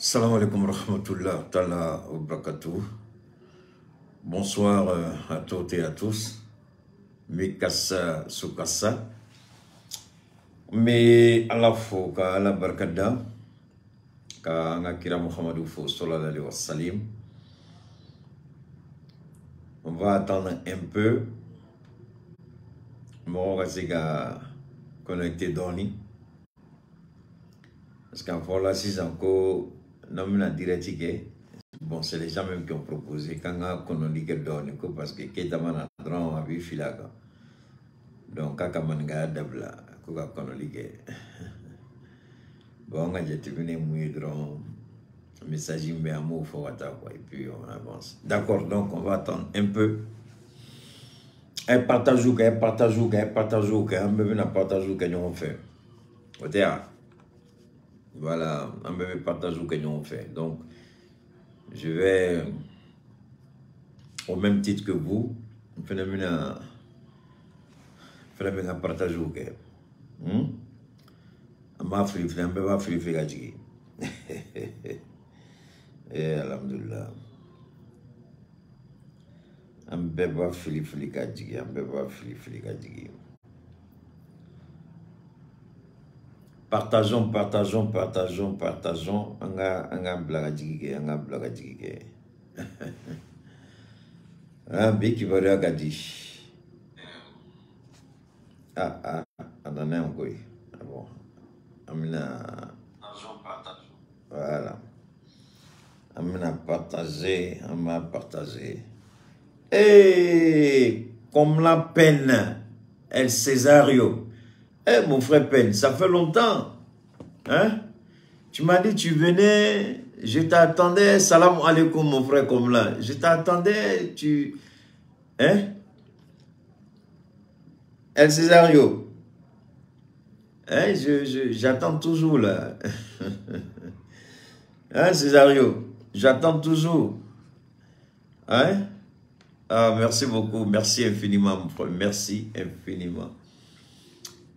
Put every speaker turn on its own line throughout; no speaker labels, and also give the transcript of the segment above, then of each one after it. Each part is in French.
Salam alaikum rahmatullah ta'ala wa barakatuh. Bonsoir à toutes et à tous. Mikasa Sukasa. Mais à la fois, à la barakada, ka ngakira Muhammadou fo sallallahu alayhi wa sallam. On va attendre un peu. Mon va connecté Doni. Parce qu'en fait, là, si encore, non, direct, bon, c'est les gens même qui ont proposé. Quand on a dit que Doni, parce que Kétaman a drôle à vivre filaga. Donc, quand on a dit Dabla, qu'on a dit que. Bon, on a dit que tu mouiller drôle. Message mais un mot faut attendre et puis on avance. D'accord, donc on va attendre un peu. Un partage ou un partage ou un partage ou un peu un partage ou qu'on fait. Voilà, un peu partage ou qu'on fait. Donc je vais au même titre que vous, phénomène partage ou que. Ma flip, un peu ma flip gadji. Eh, alhamdulillah. Un bébé fili gadji, un bébé fili gadji. Partageons, partageons, partageons, partageons. Anga blagadji, anga blagadji. Un biki varia gadji. Ah, on en a un goy. Ah bon. Amina. Voilà. Amina partagé, on m'a partagé. Et comme la peine, El Césario. Eh mon frère Peine, ça fait longtemps. Hein? Tu m'as dit tu venais, je t'attendais. Salam alaikum mon frère comme là. Je t'attendais, tu... Hein? El Césario. Hein? J'attends toujours là. Hein Césario? J'attends toujours. Hein? Ah, merci beaucoup. Merci infiniment, mon frère. Merci infiniment.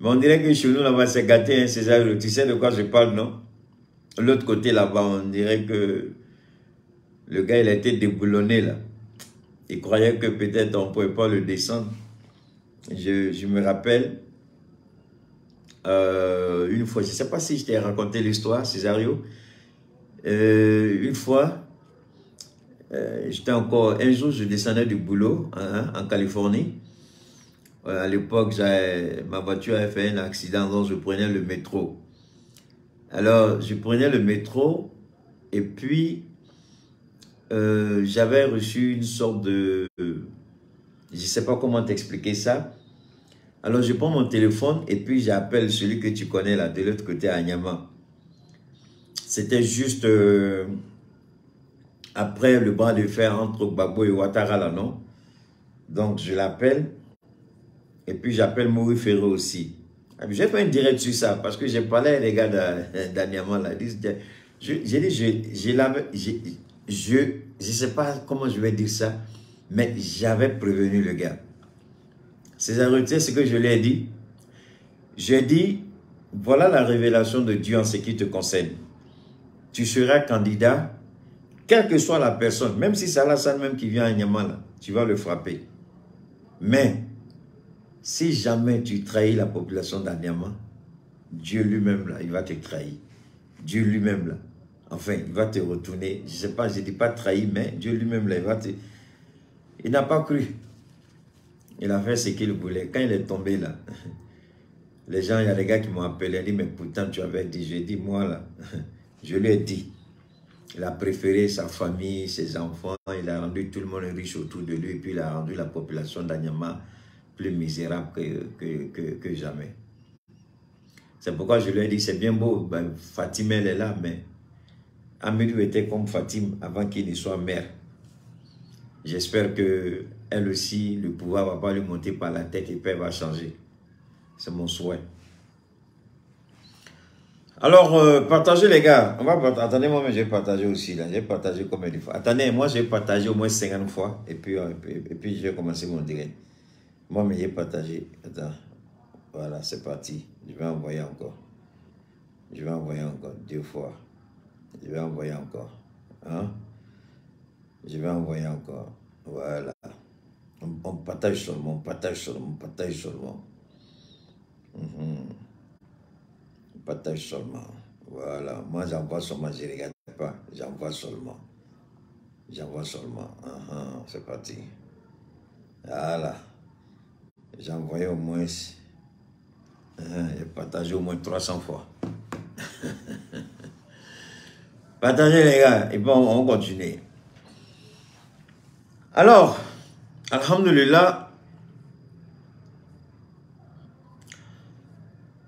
Mais on dirait que chez nous, là-bas, c'est gâté, hein, Césario. Tu sais de quoi je parle, non? L'autre côté, là-bas, on dirait que le gars, il a été déboulonné, là. Il croyait que peut-être on ne pouvait pas le descendre. Je me rappelle, une fois, je ne sais pas si je t'ai raconté l'histoire, Césario. Une fois, j'étais encore, un jour, je descendais du boulot en Californie. À l'époque, ma voiture avait fait un accident, donc je prenais le métro. Alors, je prenais le métro et puis j'avais reçu une sorte de... je ne sais pas comment t'expliquer ça. Alors, je prends mon téléphone et puis j'appelle celui que tu connais là, de l'autre côté à Nyama. C'était juste... après le bras de fer entre Gbagbo et Ouattara, là, non? Donc, je l'appelle. Et puis, j'appelle Maurice Ferré aussi. J'ai fait un direct sur ça, parce que j'ai parlé à les gars d'Aniaman, là. J'ai dit, je ne sais pas comment je vais dire ça, mais j'avais prévenu le gars. C'est arrêté ce que je lui ai dit. J'ai dit, voilà la révélation de Dieu en ce qui te concerne. Tu seras candidat. Quelle que soit la personne, même si c'est Alassane même qui vient à Niamey, tu vas le frapper. Mais, si jamais tu trahis la population d'Aniamey, Dieu lui-même, là, il va te trahir. Dieu lui-même, là, enfin, il va te retourner. Je ne sais pas, je ne dis pas trahir, mais Dieu lui-même, là, il va te... Il n'a pas cru. Il a fait ce qu'il voulait. Quand il est tombé, là, les gens, il y a des gars qui m'ont appelé, dit, mais pourtant, tu avais dit, j'ai dit, moi, là, je lui ai dit. Il a préféré sa famille, ses enfants, il a rendu tout le monde riche autour de lui, et puis il a rendu la population d'Anyama plus misérable que jamais. C'est pourquoi je lui ai dit, c'est bien beau, ben, Fatim elle est là, mais Amélie était comme Fatim avant qu'il ne soit mère. J'espère qu'elle aussi, le pouvoir ne va pas lui monter par la tête et puis elle va changer. C'est mon souhait. Alors, partagez les gars. On va attendez, moi, j'ai partagé aussi. J'ai partagé combien de fois? Attendez, moi, j'ai partagé au moins 50 fois. Et puis je vais commencer mon direct. Moi, mais j'ai partagé. Attends. Voilà, c'est parti. Je vais envoyer encore. Je vais envoyer encore 2 fois. Je vais envoyer encore. Hein? Je vais envoyer encore. Voilà. On partage seulement, on partage seulement, on partage seulement. On partage seulement. Voilà. Moi, j'envoie seulement, je ne regarde pas. J'envoie seulement. J'envoie seulement. C'est parti. Voilà. J'ai envoyé au moins... j'ai partagé au moins 300 fois. Partagez les gars. Et bon, on continue. Alors, alhamdulillah,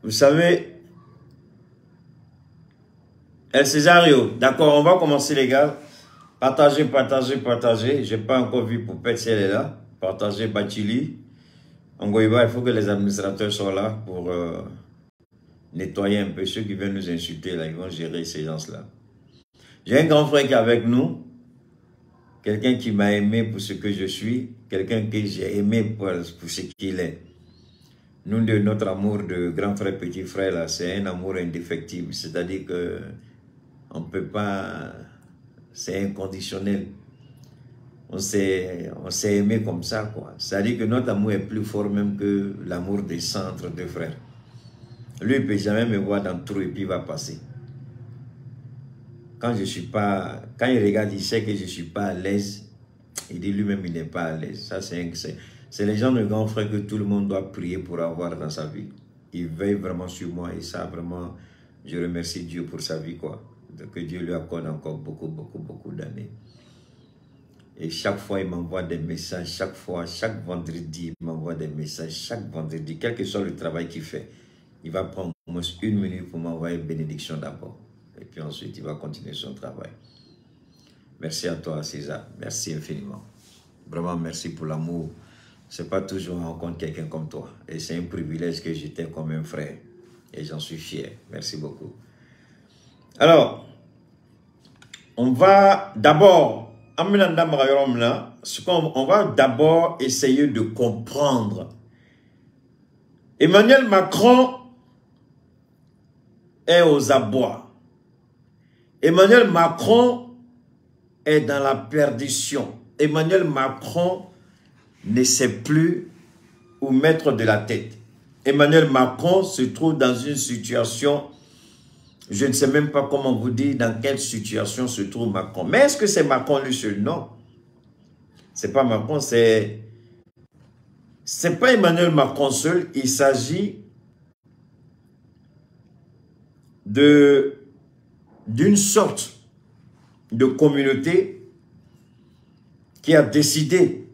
vous savez, El Césario, d'accord, on va commencer les gars. Partagez, partagez, partagez. Je n'ai pas encore vu pour Pet si elle est là. Partagez Bachili. En Goïba, il faut que les administrateurs soient là pour nettoyer un peu ceux qui viennent nous insulter. Là, ils vont gérer ces gens-là. J'ai un grand frère qui est avec nous. Quelqu'un qui m'a aimé pour ce que je suis. Quelqu'un que j'ai aimé pour ce qu'il est. Nous, de notre amour de grand frère, petit frère, là, c'est un amour indéfectible. C'est-à-dire que on ne peut pas... C'est inconditionnel. On s'est aimé comme ça, quoi. C'est-à-dire que notre amour est plus fort même que l'amour des centres de frères. Lui, il ne peut jamais me voir dans le trou et puis il va passer. Quand je suis pas... Quand il regarde, il sait que je ne suis pas à l'aise. Il dit lui-même, il n'est pas à l'aise. Ça, c'est les gens de grand frère que tout le monde doit prier pour avoir dans sa vie. Il veille vraiment sur moi et ça, vraiment, je remercie Dieu pour sa vie, quoi. Que Dieu lui accorde encore beaucoup, beaucoup, beaucoup d'années. Et chaque fois, il m'envoie des messages. Chaque fois, chaque vendredi, il m'envoie des messages. Chaque vendredi, quel que soit le travail qu'il fait, il va prendre au moins 1 minute pour m'envoyer une bénédiction d'abord. Et puis ensuite, il va continuer son travail. Merci à toi, César. Merci infiniment. Vraiment, merci pour l'amour. C'est pas toujours rencontrer quelqu'un comme toi. Et c'est un privilège que j'étais comme un frère. Et j'en suis fier. Merci beaucoup. Alors, on va d'abord, on va d'abord essayer de comprendre. Emmanuel Macron est aux abois. Emmanuel Macron est dans la perdition. Emmanuel Macron ne sait plus où mettre de la tête. Emmanuel Macron se trouve dans une situation, je ne sais même pas comment vous dire dans quelle situation se trouve Macron. Mais est-ce que c'est Macron lui seul? Non. C'est pas Macron, c'est pas Emmanuel Macron seul. Il s'agit d'une sorte de communauté qui a décidé,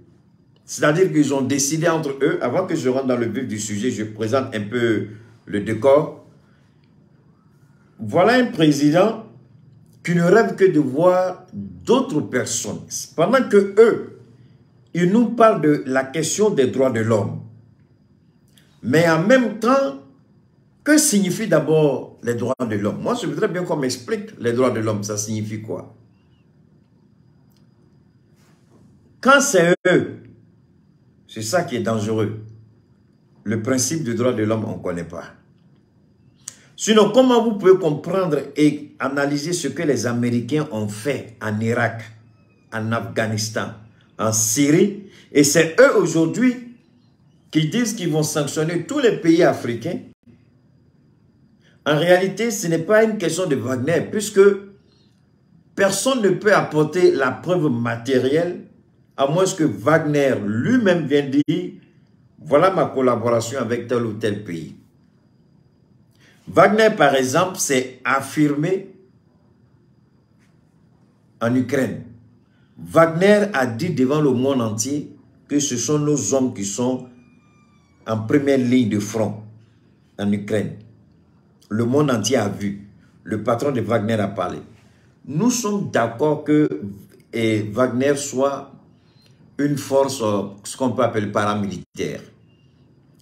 c'est-à-dire qu'ils ont décidé entre eux, avant que je rentre dans le vif du sujet, je présente un peu le décor. Voilà un président qui ne rêve que de voir d'autres personnes. Pendant que eux, ils nous parlent de la question des droits de l'homme. Mais en même temps, que signifie d'abord les droits de l'homme? Moi, je voudrais bien qu'on m'explique les droits de l'homme, ça signifie quoi? Quand c'est eux, c'est ça qui est dangereux. Le principe du droit de l'homme, on ne connaît pas. Sinon, comment vous pouvez comprendre et analyser ce que les Américains ont fait en Irak, en Afghanistan, en Syrie? Et c'est eux aujourd'hui qui disent qu'ils vont sanctionner tous les pays africains. En réalité, ce n'est pas une question de Wagner, puisque personne ne peut apporter la preuve matérielle, à moins que Wagner lui-même vienne dire, voilà ma collaboration avec tel ou tel pays. Wagner, par exemple, s'est affirmé en Ukraine. Wagner a dit devant le monde entier que ce sont nos hommes qui sont en première ligne de front en Ukraine. Le monde entier a vu. Le patron de Wagner a parlé. Nous sommes d'accord que Wagner soit une force, ce qu'on peut appeler paramilitaire.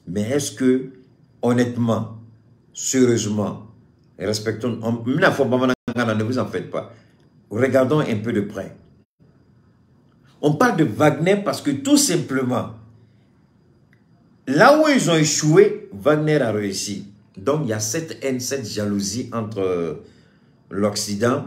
Mais est-ce que, honnêtement, sérieusement, respectons, ne vous en faites pas. Regardons un peu de près. On parle de Wagner parce que tout simplement, là où ils ont échoué, Wagner a réussi. Donc il y a cette haine, cette jalousie entre l'Occident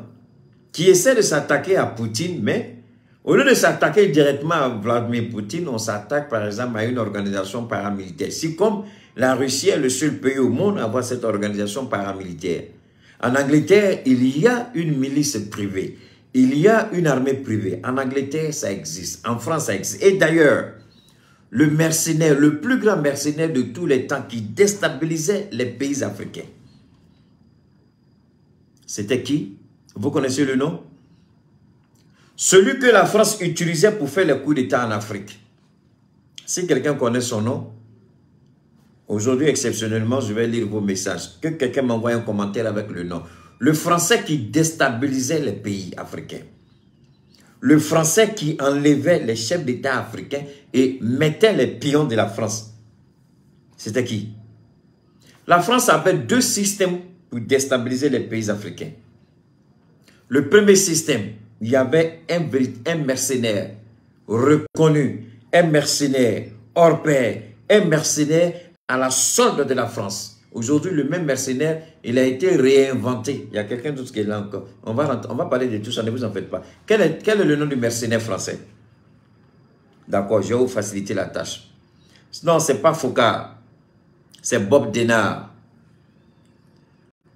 qui essaie de s'attaquer à Poutine, mais au lieu de s'attaquer directement à Vladimir Poutine, on s'attaque par exemple à une organisation paramilitaire. Si comme la Russie est le seul pays au monde à avoir cette organisation paramilitaire. En Angleterre, il y a une milice privée. Il y a une armée privée. En Angleterre, ça existe. En France, ça existe. Et d'ailleurs, le mercenaire, le plus grand mercenaire de tous les temps qui déstabilisait les pays africains, c'était qui? Vous connaissez le nom? Celui que la France utilisait pour faire les coups d'État en Afrique. Si quelqu'un connaît son nom, aujourd'hui, exceptionnellement, je vais lire vos messages. Que quelqu'un m'envoie un commentaire avec le nom. Le Français qui déstabilisait les pays africains. Le Français qui enlevait les chefs d'État africains et mettait les pions de la France. C'était qui? La France avait deux systèmes pour déstabiliser les pays africains. Le premier système, il y avait un mercenaire reconnu, un mercenaire hors pair, un mercenaire à la solde de la France. Aujourd'hui, le même mercenaire, il a été réinventé. Il y a quelqu'un d'autre qui est là encore. On va parler de tout ça, ne vous en faites pas. Quel est le nom du mercenaire français? D'accord, je vais vous faciliter la tâche. Non, ce n'est pas Foucault. C'est Bob Denard.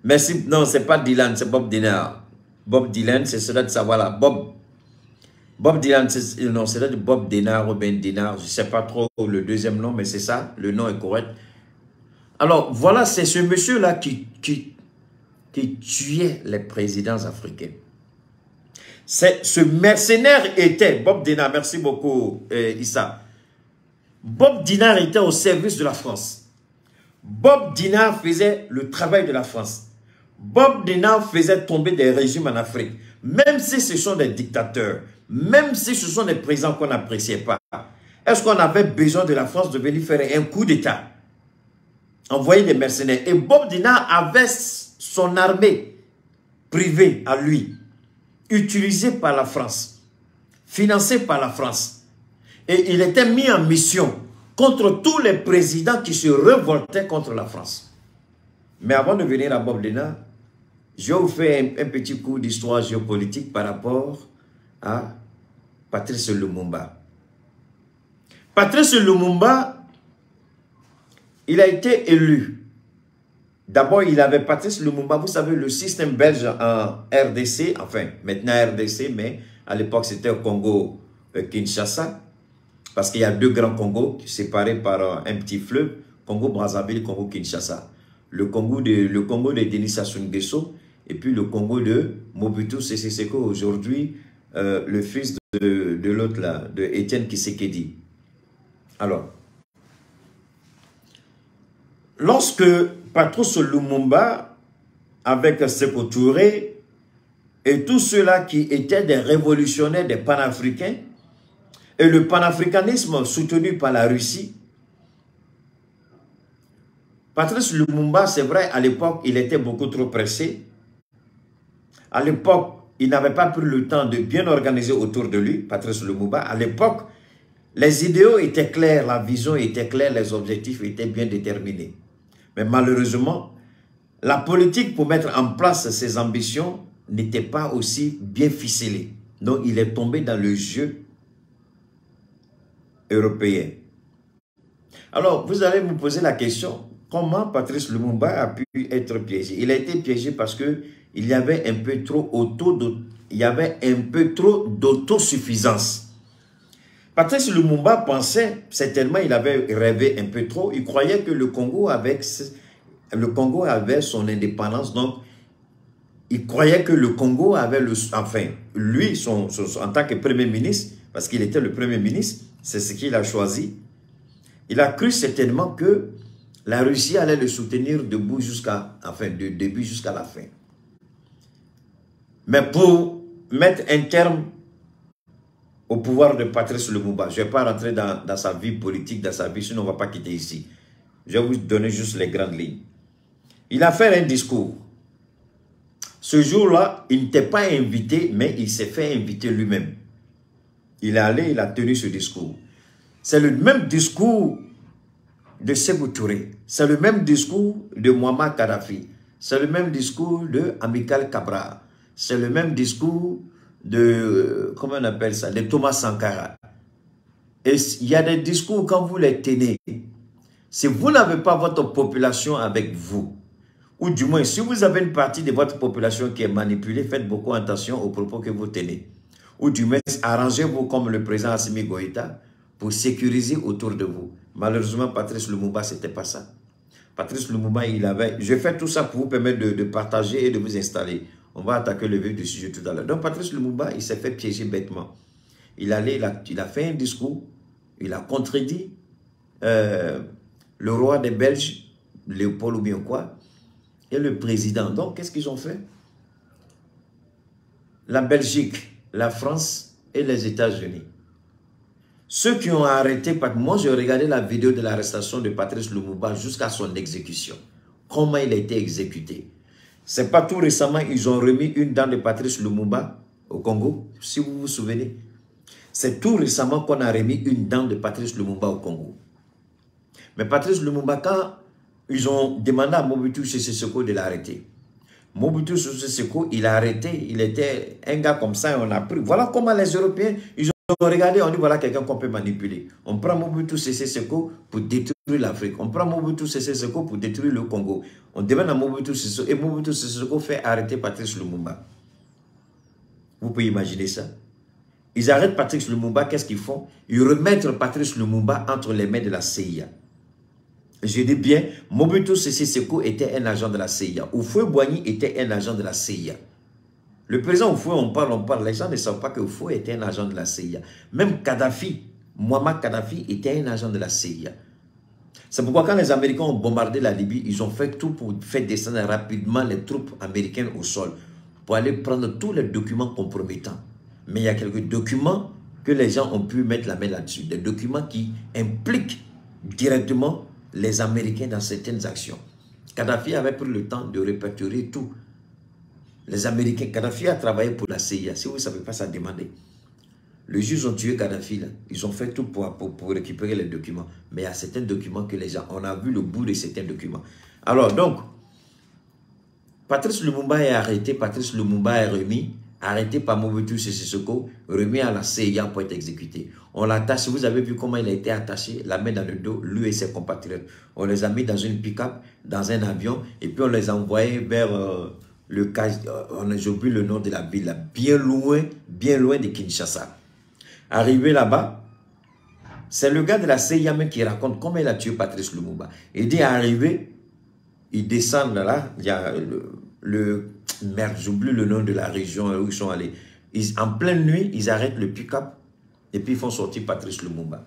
Merci. Non, ce n'est pas Dylan, c'est Bob Denard. Bob Dylan, c'est cela de savoir là. Bob Dylan, non, c'est là de Bob Denard ou Ben Denard. Je ne sais pas trop le deuxième nom, mais c'est ça. Le nom est correct. Alors, voilà, c'est ce monsieur-là qui tuait les présidents africains. Ce mercenaire était, Bob Denard, merci beaucoup Issa. Bob Denard était au service de la France. Bob Denard faisait le travail de la France. Bob Denard faisait tomber des régimes en Afrique. Même si ce sont des dictateurs, même si ce sont des présidents qu'on n'appréciait pas. Est-ce qu'on avait besoin de la France de venir faire un coup d'État? Envoyer des mercenaires. Et Bob Denard avait son armée privée à lui, utilisée par la France, financée par la France. Et il était mis en mission contre tous les présidents qui se révoltaient contre la France. Mais avant de venir à Bob Denard, je vais vous faire un petit cours d'histoire géopolitique par rapport à Patrice Lumumba. Patrice Lumumba, il a été élu. D'abord, il avait Patrice Lumumba, vous savez, le système belge en RDC, enfin, maintenant RDC, mais à l'époque, c'était au Congo-Kinshasa, parce qu'il y a deux grands Congos séparés par un petit fleuve, Congo-Brazzaville, Congo-Kinshasa. Le Congo de Denis Sassou Nguesso, et puis le Congo de Mobutu Sese Seko, aujourd'hui, le fils de l'autre là, de Étienne Tshisekedi. Alors, lorsque Patrice Lumumba, avec Sékou Touré, et tous ceux-là qui étaient des révolutionnaires, des panafricains, et le panafricanisme soutenu par la Russie, Patrice Lumumba, c'est vrai, à l'époque, il était beaucoup trop pressé. À l'époque, il n'avait pas pris le temps de bien organiser autour de lui, Patrice Lumumba. À l'époque, les idéaux étaient clairs, la vision était claire, les objectifs étaient bien déterminés. Mais malheureusement, la politique pour mettre en place ses ambitions n'était pas aussi bien ficelée. Donc, il est tombé dans le jeu européen. Alors, vous allez me poser la question, comment Patrice Lumumba a pu être piégé? Il a été piégé parce que il y avait un peu trop d'autosuffisance. Patrice Lumumba pensait, certainement il avait rêvé un peu trop, il croyait que le Congo avait son indépendance, donc il croyait que le Congo avait lui, en tant que Premier ministre, parce qu'il était le Premier ministre, c'est ce qu'il a choisi, il a cru certainement que la Russie allait le soutenir du début jusqu'à la fin. Mais pour mettre un terme au pouvoir de Patrice Lumumba, je ne vais pas rentrer dans sa vie politique, dans sa vie, sinon on ne va pas quitter ici. Je vais vous donner juste les grandes lignes. Il a fait un discours. Ce jour-là, il n'était pas invité, mais il s'est fait inviter lui-même. Il est allé, il a tenu ce discours. C'est le même discours de Sékou Touré. C'est le même discours de Muammar Kadhafi. C'est le même discours de Amilcar Cabral. c'est le même discours de, comment on appelle ça, de Thomas Sankara. Et il y a des discours, quand vous les tenez, si vous n'avez pas votre population avec vous, ou du moins, si vous avez une partie de votre population qui est manipulée, faites beaucoup attention aux propos que vous tenez. Ou du moins, arrangez-vous comme le président Assimi Goïta pour sécuriser autour de vous. Malheureusement, Patrice Lumumba, ce n'était pas ça. Patrice Lumumba, il avait... Je fais tout ça pour vous permettre de partager et de vous installer. On va attaquer le vif du sujet tout à l'heure. Donc, Patrice Lumumba, il s'est fait piéger bêtement. Il a fait un discours, il a contredit le roi des Belges, Léopold ou bien quoi, et le président. Donc, qu'est-ce qu'ils ont fait? La Belgique, la France et les États-Unis. Ceux qui ont arrêté, moi j'ai regardé la vidéo de l'arrestation de Patrice Lumumba jusqu'à son exécution. Comment il a été exécuté. C'est pas tout récemment, ils ont remis une dent de Patrice Lumumba au Congo, si vous vous souvenez. C'est tout récemment qu'on a remis une dent de Patrice Lumumba au Congo. Mais Patrice Lumumba, quand ils ont demandé à Mobutu Sese Seko de l'arrêter, Mobutu Sese Seko, il a arrêté, il était un gars comme ça et on a pris. Voilà comment les Européens, ils ont regardé, on dit voilà quelqu'un qu'on peut manipuler. On prend Mobutu Sese Seko pour détruire l'Afrique. On prend Mobutu Sese Seko pour détruire le Congo. On demande à Mobutu Sese Seko et Mobutu Sese Seko fait arrêter Patrice Lumumba. Vous pouvez imaginer ça? Ils arrêtent Patrice Lumumba, qu'est-ce qu'ils font? Ils remettent Patrice Lumumba entre les mains de la CIA. Je dis bien, Mobutu Sese Seko était un agent de la CIA. Houphouët-Boigny était un agent de la CIA. Le président Houphouët, on parle, les gens ne savent pas que Houphouët était un agent de la CIA. Même Kadhafi, Muammar Kadhafi était un agent de la CIA. C'est pourquoi quand les Américains ont bombardé la Libye, ils ont fait tout pour faire descendre rapidement les troupes américaines au sol, pour aller prendre tous les documents compromettants. Mais il y a quelques documents que les gens ont pu mettre la main là-dessus. Des documents qui impliquent directement les Américains dans certaines actions. Kadhafi avait pris le temps de répertorier tout. Les Américains, Kadhafi a travaillé pour la CIA. Si vous ne savez pas, ça demandait. Les juges ont tué Kadhafi, là. Ils ont fait tout pour récupérer les documents. Mais il y a certains documents que les gens... On a vu le bout de certains documents. Alors, donc, Patrice Lumumba est arrêté. Patrice Lumumba est remis. Arrêté par Mobutu Sese Seko, remis à la CIA pour être exécuté. On l'attache, vous avez vu comment il a été attaché, la main dans le dos, lui et ses compatriotes. On les a mis dans une pick-up, dans un avion, et puis on les a envoyés vers le cas, j'ai oublié le nom de la ville, là, bien loin de Kinshasa. Arrivé là-bas, c'est le gars de la CIA même qui raconte comment il a tué Patrice Lumumba. Il dit arrivé, ils descendent là, il y a merde, j'oublie le nom de la région où ils sont allés. En pleine nuit, ils arrêtent le pick-up et puis ils font sortir Patrice Lumumba.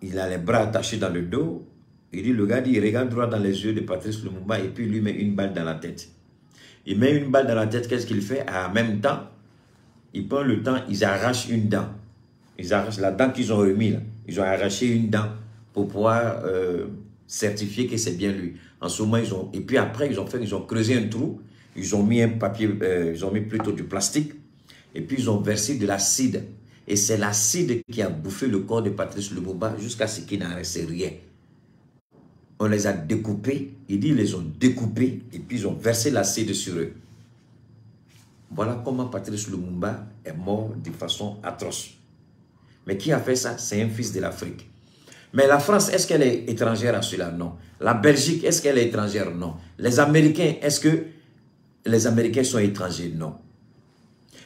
Il a les bras attachés dans le dos. Le gars dit, il regarde droit dans les yeux de Patrice Lumumba et puis il lui met une balle dans la tête. Il met une balle dans la tête, qu'est-ce qu'il fait? En même temps, il prend le temps, ils arrachent une dent. Ils arrachent la dent qu'ils ont remis là. Ils ont arraché une dent pour pouvoir certifier que c'est bien lui. En ce moment, et puis après, ils ont creusé un trou, ils ont mis un papier, ils ont mis plutôt du plastique, et puis ils ont versé de l'acide. Et c'est l'acide qui a bouffé le corps de Patrice Lumumba jusqu'à ce qu'il n'en reste rien. On les a découpés, il dit, ils les ont découpés, et puis ils ont versé l'acide sur eux. Voilà comment Patrice Lumumba est mort de façon atroce. Mais qui a fait ça? C'est un fils de l'Afrique. Mais la France, est-ce qu'elle est étrangère à cela? Non. La Belgique, est-ce qu'elle est étrangère? Non. Les Américains, est-ce que les Américains sont étrangers? Non.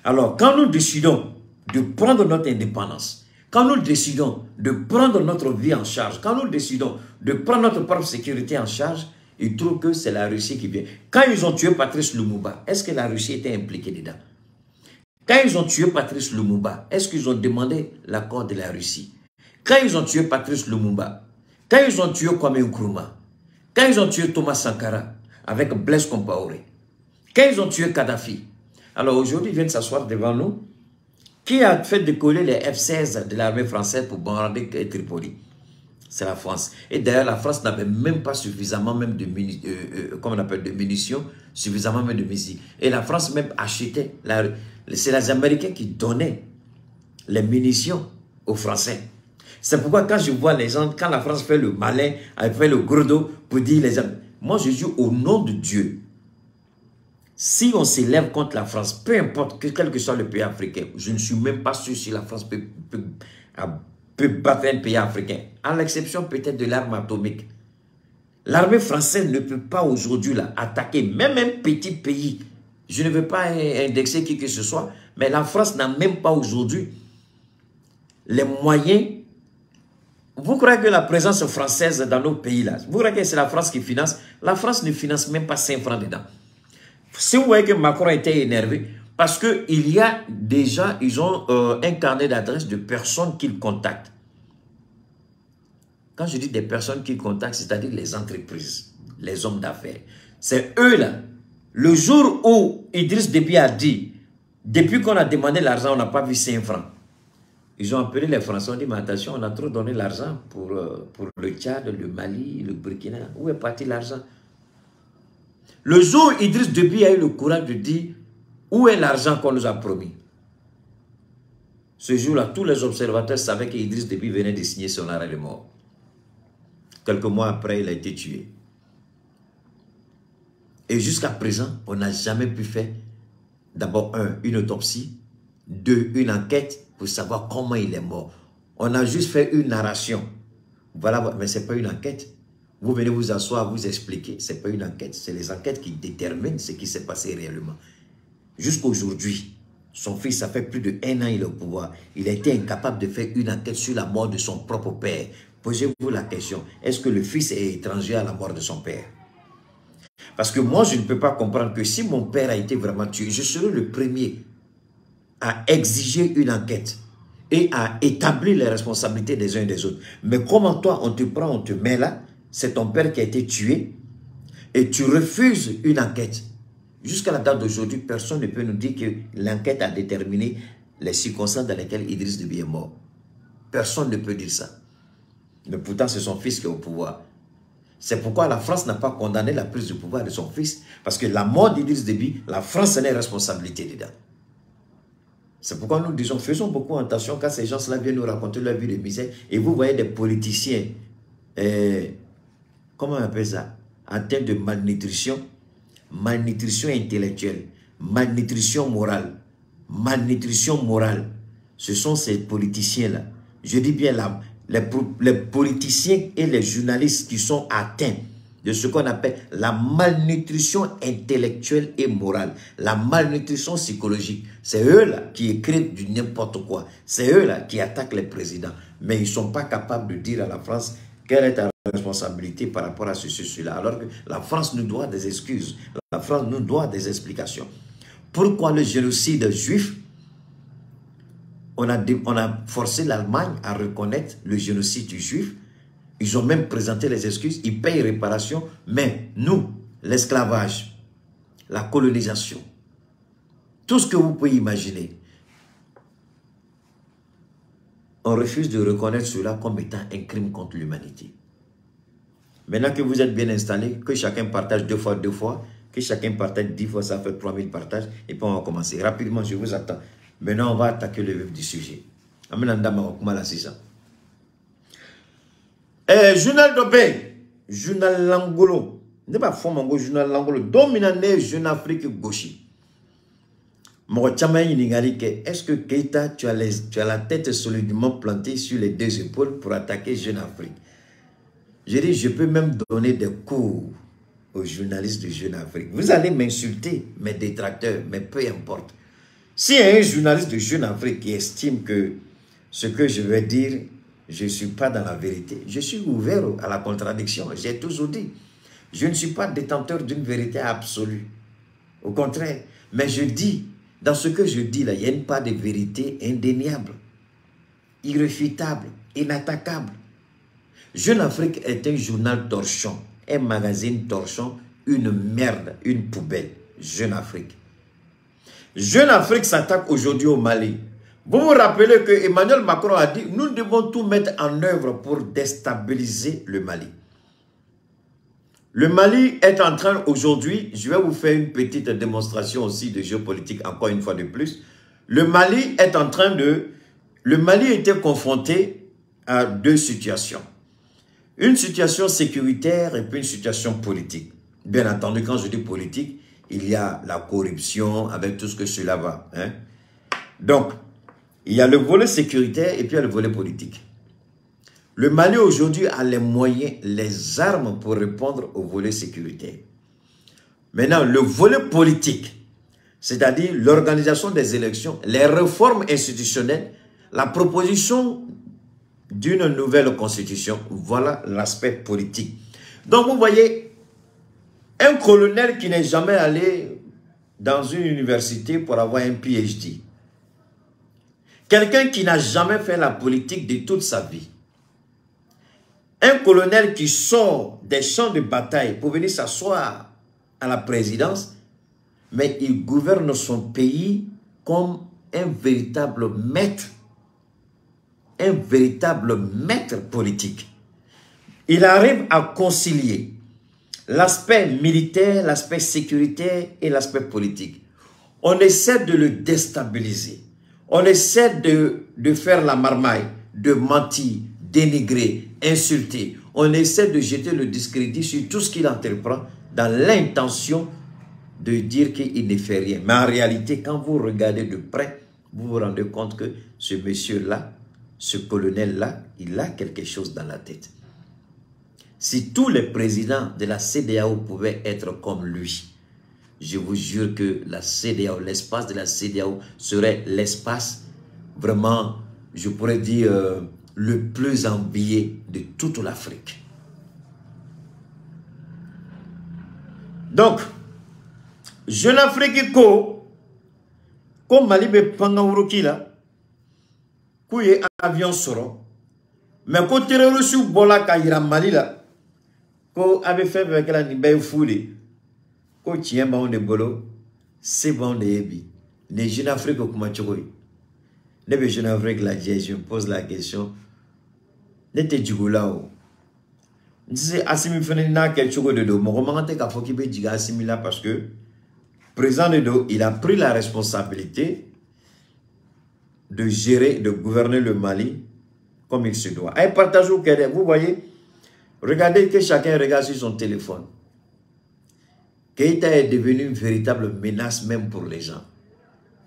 Alors, quand nous décidons de prendre notre indépendance, quand nous décidons de prendre notre vie en charge, quand nous décidons de prendre notre propre sécurité en charge, ils trouvent que c'est la Russie qui vient. Quand ils ont tué Patrice Lumumba, est-ce que la Russie était impliquée dedans? Quand ils ont tué Patrice Lumumba, est-ce qu'ils ont demandé l'accord de la Russie? Quand ils ont tué Patrice Lumumba, quand ils ont tué Kwame Nkrumah, quand ils ont tué Thomas Sankara avec Blaise Compaoré, quand ils ont tué Kadhafi, alors aujourd'hui ils viennent s'asseoir devant nous. Qui a fait décoller les F-16 de l'armée française pour bombarder Tripoli? C'est la France. Et d'ailleurs la France n'avait même pas suffisamment même de munitions, suffisamment même de missiles. Et la France même achetait, c'est les Américains qui donnaient les munitions aux Français. C'est pourquoi quand je vois les gens, quand la France fait le malin, elle fait le gros dos pour dire les hommes. Moi je dis au nom de Dieu, Si on s'élève contre la France, peu importe, quel que soit le pays africain, je ne suis même pas sûr si la France peut battre un pays africain, à l'exception peut-être de l'arme atomique. L'armée française ne peut pas aujourd'hui attaquer même un petit pays. Je ne veux pas indexer qui que ce soit, mais la France n'a même pas aujourd'hui les moyens. Vous croyez que la présence française dans nos pays-là, vous croyez que c'est la France qui finance? La France ne finance même pas 5 francs dedans. Si vous voyez que Macron était énervé, parce qu'il y a déjà, ils ont un carnet d'adresses de personnes qu'ils contactent. Quand je dis des personnes qu'ils contactent, c'est-à-dire les entreprises, les hommes d'affaires. C'est eux-là. Le jour où Idriss Déby a dit, depuis qu'on a demandé l'argent, on n'a pas vu 5 francs. Ils ont appelé les Français, on dit, mais attention, on a trop donné l'argent pour le Tchad, le Mali, le Burkina. Où est parti l'argent? Le jour où Idriss Déby a eu le courage de dire, où est l'argent qu'on nous a promis? Ce jour-là, tous les observateurs savaient qu'Idriss Déby venait de signer son arrêt de mort. Quelques mois après, il a été tué. Et jusqu'à présent, on n'a jamais pu faire, d'abord, une autopsie, 2, une enquête pour savoir comment il est mort. On a juste fait une narration. Voilà, mais ce n'est pas une enquête. Vous venez vous asseoir, vous expliquer. Ce n'est pas une enquête. C'est les enquêtes qui déterminent ce qui s'est passé réellement. Jusqu'aujourd'hui, son fils, ça fait plus de 1 an, il est au pouvoir. Il a été incapable de faire une enquête sur la mort de son propre père. Posez-vous la question, est-ce que le fils est étranger à la mort de son père? Parce que moi, je ne peux pas comprendre que si mon père a été vraiment tué, je serai le premier à exiger une enquête et à établir les responsabilités des uns et des autres. Mais comment toi, on te prend, on te met là, c'est ton père qui a été tué et tu refuses une enquête. Jusqu'à la date d'aujourd'hui, personne ne peut nous dire que l'enquête a déterminé les circonstances dans lesquelles Idriss Déby est mort. Personne ne peut dire ça. Mais pourtant, c'est son fils qui est au pouvoir. C'est pourquoi la France n'a pas condamné la prise de pouvoir de son fils. Parce que la mort d'Idriss Déby, la France en a responsabilité dedans. C'est pourquoi nous disons, faisons beaucoup attention quand ces gens-là viennent nous raconter leur vie de misère. Et vous voyez des politiciens, comment on appelle ça? Atteints de malnutrition, malnutrition intellectuelle, malnutrition morale. Malnutrition morale. Ce sont ces politiciens-là. Je dis bien là. Les politiciens et les journalistes qui sont atteints de ce qu'on appelle la malnutrition intellectuelle et morale, la malnutrition psychologique. C'est eux-là qui écrivent du n'importe quoi. C'est eux-là qui attaquent les présidents. Mais ils ne sont pas capables de dire à la France quelle est ta responsabilité par rapport à ceci-là. Alors que la France nous doit des excuses. La France nous doit des explications. Pourquoi le génocide juif? On a forcé l'Allemagne à reconnaître le génocide du juif. Ils ont même présenté les excuses. Ils payent réparation. Mais nous, l'esclavage, la colonisation, tout ce que vous pouvez imaginer, on refuse de reconnaître cela comme étant un crime contre l'humanité. Maintenant que vous êtes bien installés, que chacun partage 2 fois, que chacun partage 10 fois, ça fait 3000 partages. Et puis on va commencer. Rapidement, je vous attends. Maintenant, on va attaquer le vif du sujet. Journal d'Obé, Journal Langolo, ne pas fond Journal Langolo, dominant Jeune Afrique gauchi. Est-ce que Keïta, tu as la tête solidement plantée sur les 2 épaules pour attaquer Jeune Afrique? Je dis, je peux même donner des cours aux journalistes de Jeune Afrique. Vous allez m'insulter, mes détracteurs, mais peu importe. S'il y a un journaliste de Jeune Afrique qui estime que ce que je vais dire, je ne suis pas dans la vérité, je suis ouvert à la contradiction. J'ai toujours dit, je ne suis pas détenteur d'une vérité absolue. Au contraire, mais je dis, dans ce que je dis là, il y a une part de vérité indéniable, irréfutable, inattaquable. Jeune Afrique est un journal torchon, un magazine torchon, une merde, une poubelle. Jeune Afrique. Jeune Afrique s'attaque aujourd'hui au Mali. Vous vous rappelez que Emmanuel Macron a dit, nous devons tout mettre en œuvre pour déstabiliser le Mali. Le Mali est en train aujourd'hui, je vais vous faire une petite démonstration aussi de géopolitique, encore une fois de plus. Le Mali est en train de... Le Mali était confronté à 2 situations. Une situation sécuritaire et puis une situation politique. Bien entendu, quand je dis politique, il y a la corruption avec tout ce que cela va. Hein. Donc, il y a le volet sécuritaire et puis il y a le volet politique. Le Mali aujourd'hui a les moyens, les armes pour répondre au volet sécuritaire. Maintenant, le volet politique, c'est-à-dire l'organisation des élections, les réformes institutionnelles, la proposition d'une nouvelle constitution, voilà l'aspect politique. Donc vous voyez, un colonel qui n'est jamais allé dans une université pour avoir un PhD, quelqu'un qui n'a jamais fait la politique de toute sa vie, un colonel qui sort des champs de bataille pour venir s'asseoir à la présidence, mais il gouverne son pays comme un véritable maître politique. Il arrive à concilier l'aspect militaire, l'aspect sécuritaire et l'aspect politique. On essaie de le déstabiliser. On essaie de faire la marmaille, de mentir, dénigrer, insulter. On essaie de jeter le discrédit sur tout ce qu'il entreprend dans l'intention de dire qu'il ne fait rien. Mais en réalité, quand vous regardez de près, vous vous rendez compte que ce monsieur-là, ce colonel-là, il a quelque chose dans la tête. Si tous les présidents de la CEDEAO pouvaient être comme lui, je vous jure que la CEDEAO, l'espace de la CEDEAO serait l'espace vraiment, je pourrais dire, le plus envié de toute l'Afrique. Donc, Jeune Afrique ko, comme Mali be pangawuruki la, kouye avion soro, mais ko terroriste bola ka yira Mali la, ko avait fait avec la nibe fouli, ko tient bon de bolo, c'est bon de yebi. Les Jeunes Afrique comment tu vois? Les Jeunes Afrique la je me pose la question, n'était du goulao. Disais Assimi Fenena quel choco de dos, mon roman ka foki be diga Assimi là parce que président de dos, il a pris la responsabilité de gérer, de gouverner le Mali comme il se doit. Et partagez au Québec, vous voyez, regardez que chacun regarde sur son téléphone. Keïta est devenu une véritable menace même pour les gens.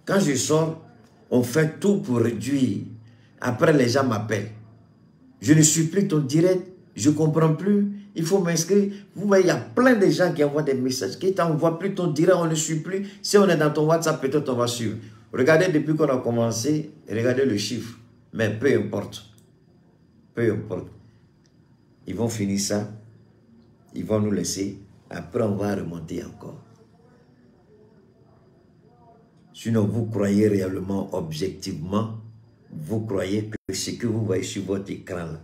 Quand je sors, on fait tout pour réduire. Après, les gens m'appellent. Je ne suis plus ton direct, je ne comprends plus, il faut m'inscrire. Vous voyez, il y a plein de gens qui envoient des messages. Qui t'envoient plus ton direct, on ne suit plus. Si on est dans ton WhatsApp, peut-être on va suivre. Regardez depuis qu'on a commencé, regardez le chiffre. Mais peu importe. Peu importe. Ils vont finir ça. Ils vont nous laisser. Après, on va remonter encore. Sinon, vous croyez réellement, objectivement, vous croyez que ce que vous voyez sur votre écran là,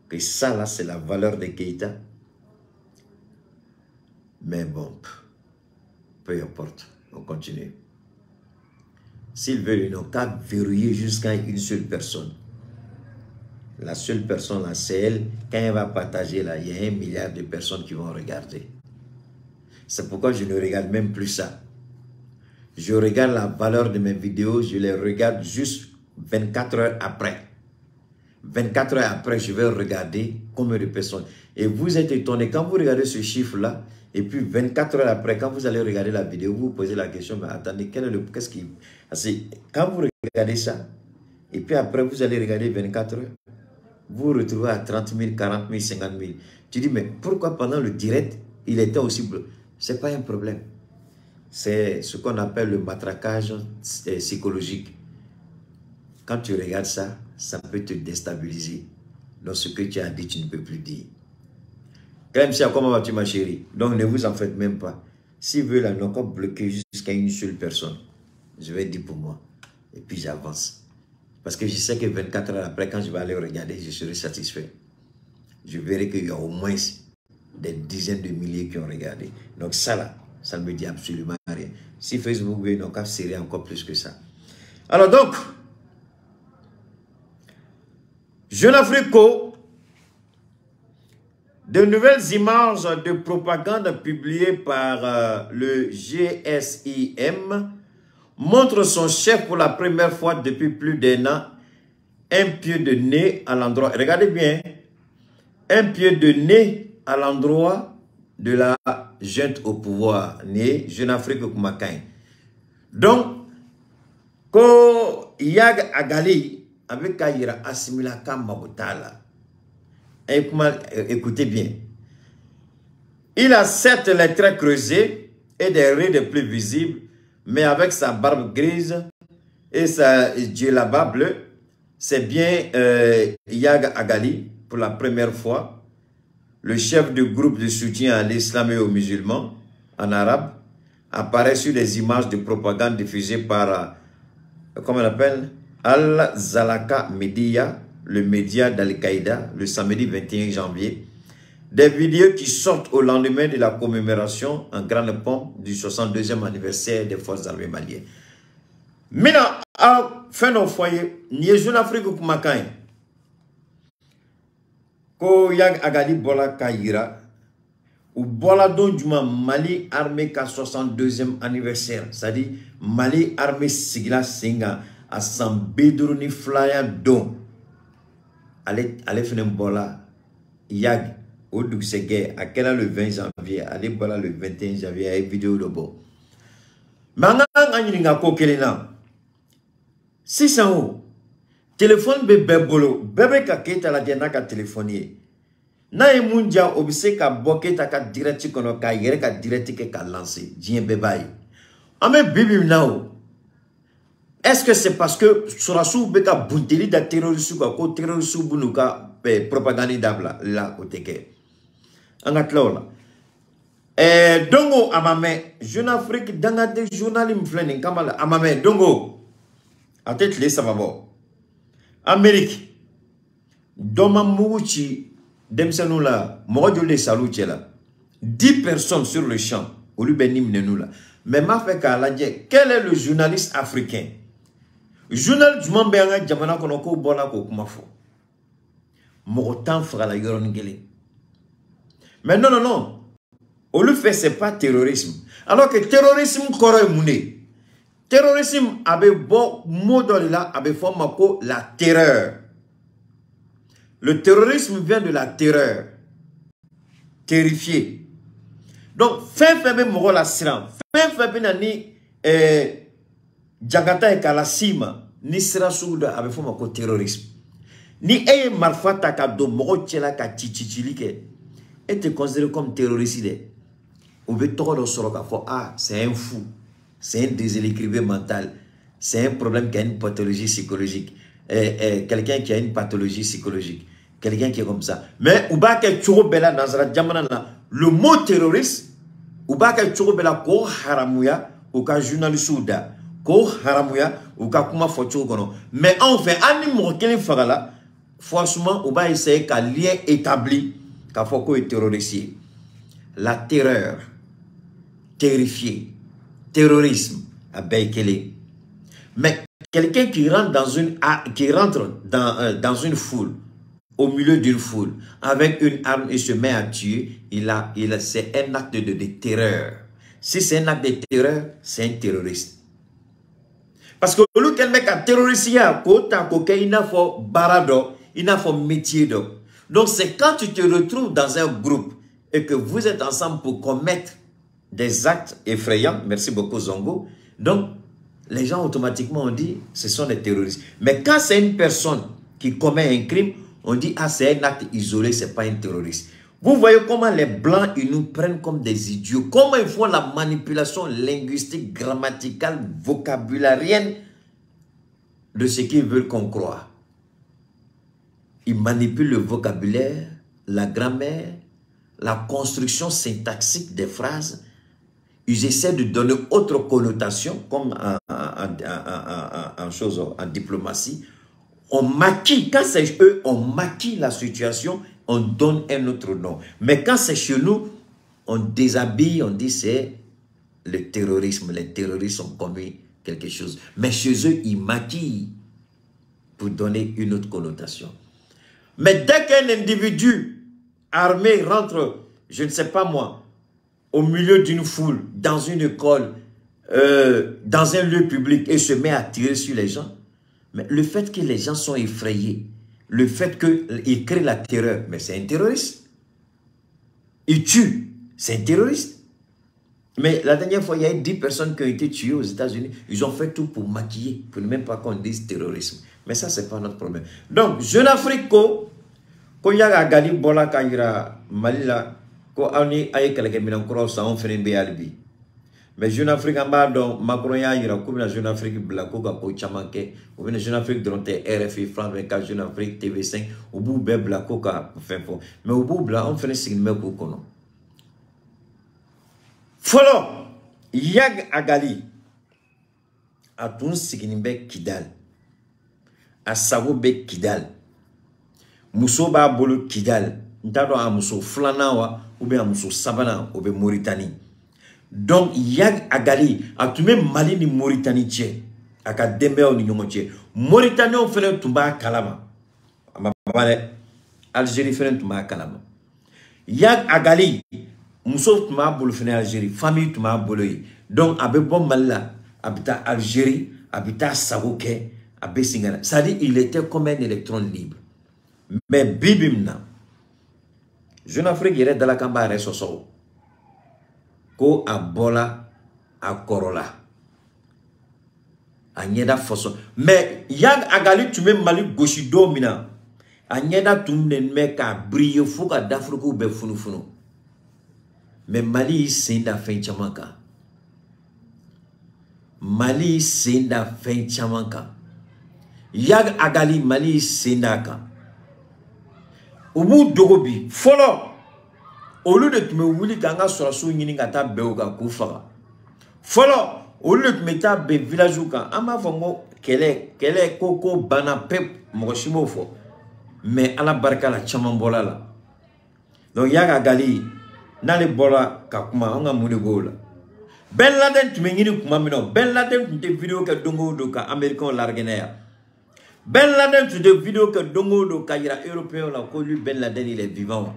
que ça là, c'est la valeur de Keïta. Mais bon, peu importe, on continue. S'ils veulent, ils n'ont qu'à verrouiller jusqu'à une seule personne. La seule personne là, c'est elle. Quand elle va partager là, il y a 1 milliard de personnes qui vont regarder. C'est pourquoi je ne regarde même plus ça. Je regarde la valeur de mes vidéos, je les regarde juste 24 heures après. 24 heures après, je vais regarder combien de personnes. Et vous êtes étonné, quand vous regardez ce chiffre-là, et puis 24 heures après, quand vous allez regarder la vidéo, vous vous posez la question, mais attendez, qu'est-ce qui... Quand vous regardez ça, et puis après, vous allez regarder 24 heures, vous vous retrouvez à 30 000, 40 000, 50 000. Tu dis, mais pourquoi pendant le direct, il était aussi bleu? Ce n'est pas un problème. C'est ce qu'on appelle le matraquage psychologique. Quand tu regardes ça, ça peut te déstabiliser. Donc ce que tu as dit, tu ne peux plus dire. Comment vas-tu ma chérie? Donc ne vous en faites même pas. S'il veut là, encore bloquer jusqu'à une seule personne, je vais dire pour moi. Et puis j'avance. Parce que je sais que 24 heures après, quand je vais aller regarder, je serai satisfait. Je verrai qu'il y a au moins des dizaines de milliers qui ont regardé. Donc ça là, ça ne me dit absolument rien. Si Facebook veut, donc c'est encore plus que ça. Alors donc, Jeune Afrique, de nouvelles images de propagande publiées par le GSIM montrent son chef pour la première fois depuis plus d'1 an, un pied de nez à l'endroit, regardez bien, un pied de nez à l'endroit de la junte au pouvoir, né Jeune Afrique Kumakan. Donc, quand Yag Agali, avec Kayira Assimilaka Mabutala, écoutez bien, il a certes les traits creusés et des rides plus visibles, mais avec sa barbe grise et sa djellaba bleue, c'est bien Yag Agali, pour la première fois, le chef du groupe de soutien à l'islam et aux musulmans, en arabe, apparaît sur les images de propagande diffusées par, comment on appelle, Al-Zalaka Media, le média d'Al-Qaïda, le samedi 21 janvier. Des vidéos qui sortent au lendemain de la commémoration en grande pompe du 62e anniversaire des forces armées maliennes. Maintenant, à fin de foyer, ni Jeune Afrique ou Kumakan, ko Yag Agali bola Kayira, ou bola don juma Mali armée ka 62e anniversaire, c'est-à-dire Mali armée sigla singa à san bedro ni flyer don. Allez finir bola Yag au Duxegé, à quel le 20 janvier, allez bola le 21 janvier, avec vidéo de bon. Manga nga ko kelena. 600 euros. Téléphone bébé bolo, bébé ka keta la diana ka téléphonie. Na e munja obise ka boketa ka direct kono ka yere ka direct ke ka lancer. Dien bébé. Ame bibi nao. Est-ce que c'est parce que Sorasou beka bunteli da terroriste ko terroriste bunuka propagande dabla la oteke. Angatlola. Dongo amame Jeune Afrique dangate journalisme flening kamala amame dongo. A tête les ça va bon. Amérique. Doma Mouchi Demsanoula, Morodjole Salouchela. 10 personnes sur le champ. Au lieu de mais ma fait qu'à la quel est le journaliste africain? Journal du Mambéanga Djamana Konoko Bonako Kumafo. Morotan fera la yorongele. Mais non, non, non. Au lieu de faire, c'est pas terrorisme. Alors que terrorisme, Koro Mouné. Terrorisme avait bon mot dans là, avait formé la terreur. Le terrorisme vient de la terreur. Terrifié. Donc, fin moro la silam. Fin nani Djagata et Kalasima, ni sera souda avait formé terrorisme. Ni eye marfata ka do moro tchela ka chichichilike. Était considéré comme terroriste. Ou veut toro soroka fo ah, c'est un fou. C'est un déséquilibre mental. C'est un problème qui a une pathologie psychologique. Quelqu'un qui a une pathologie psychologique. Quelqu'un qui est comme ça. Mais, le mot terroriste, ko haramuya, ou ka journaliste ko haramuya, ou ka kuma focho kono. Mais enfin, animaux qui fagala, forcément, ou ba essayer qu'un lien établi, qu'a foko est terroriste. La terreur, terrifié. Terrorisme à Baïkele. Mais quelqu'un qui rentre dans une foule, au milieu d'une foule, avec une arme et se met à tuer, c'est un acte de terreur. Si c'est un acte de terreur, c'est un terroriste. Parce que le quel mec a terrorisé à côté, il a fait barado, il a fait métier. Donc c'est quand tu te retrouves dans un groupe et que vous êtes ensemble pour commettre des actes effrayants, merci beaucoup Zongo. Donc, les gens automatiquement ont dit, ce sont des terroristes. Mais quand c'est une personne qui commet un crime, on dit, ah, c'est un acte isolé, c'est pas un terroriste. Vous voyez comment les Blancs, ils nous prennent comme des idiots. Comment ils font la manipulation linguistique, grammaticale, vocabularienne de ce qu'ils veulent qu'on croie. Ils manipulent le vocabulaire, la grammaire, la construction syntaxique des phrases. Ils essaient de donner autre connotation, comme en diplomatie. On maquille, quand c'est eux, on maquille la situation, on donne un autre nom. Mais quand c'est chez nous, on déshabille, on dit c'est le terrorisme. Les terroristes ont commis quelque chose. Mais chez eux, ils maquillent pour donner une autre connotation. Mais dès qu'un individu armé rentre, je ne sais pas moi, au milieu d'une foule, dans une école, dans un lieu public et se met à tirer sur les gens, mais le fait que les gens sont effrayés, le fait qu'il crée la terreur, mais c'est un terroriste. Il tue. C'est un terroriste. Mais la dernière fois, il y a eu 10 personnes qui ont été tuées aux États-Unis. Ils ont fait tout pour maquiller, pour ne même pas qu'on dise terrorisme. Mais ça, ce n'est pas notre problème. Donc, Jeune Afrique, quand il y a Gali Bola, quand il y a Malila, quand on est avec quelqu'un qui on fait un BLB. Mais Jeune Afrique, en bas, donc, Macron, il y a comme la Jeune Afrique, Blako, Gapo, Chamanke, ou bien Jeune Afrique, dont RFI, France 24, Jeune Afrique, TV5, au bout de Blako, mais au bout de on fait un signe, pour qu'on Follow Yag Agali a tun sigini bɛ Kidal a sago bɛ Kidal muso b'a bolo Kidal n t'a dɔn a muso filanan wa ou bien a muso sabanan o bɛ Mauritanie donc Yag Agali a tun bɛ Mali ni Mauritanie cɛ a ka denbayaw ni ɲɔgɔn cɛ Mauritanienw fɛnɛ tun b'a kalama a ma ban dɛ Algérie fɛnɛ tun b'a kalama Yag Agali muso tun b'a bolo fɛnɛ Algérie famille tun b'a bolo ye donc a bɛ bɔ Mali la a bɛ taa Algérie a bɛ taa sago kɛ a bɛ segin ka na c'est-à-dire il était comme un électron libre mais bi bi min na Jeune Afrique yɛrɛ dalakan b'a yɛrɛ sɔsɔ ko a bɔla a kɔrɔ la a ɲɛda fɔsɔ mais Yag Agali tun bɛ Mali gosi don min na a ɲɛda tun bɛ k'a briller fo ka d'Afrique bɛɛ funufunu mais Mali sen da fɛn caman kan Mali sen da fɛn caman kan Yag Agali Mali sen da kan u b'u dogo bi fɔlɔ olu de tun bɛ wuli k'an ka sɔrɔsiw ɲini ka taa bɛn u kan k'u faga fɔlɔ olu de tun bɛ taa bɛn villagew kan an b'a fɔ ko kɛlɛ ko banna pep mɔgɔ si m'o fɔ mais ala barika la caman bɔra la donc Yag Agali n'ale bɔra ka kuma an ka mun de b'o la Ben Laden tun bɛ ɲini kuma min na Ben Laden tun tɛ vidéo kɛ don o don ka américain larguer n'a ya Ben Laden tun tɛ vidéo kɛ don o don ka yira européen la ko lui Ben Laden il est vivant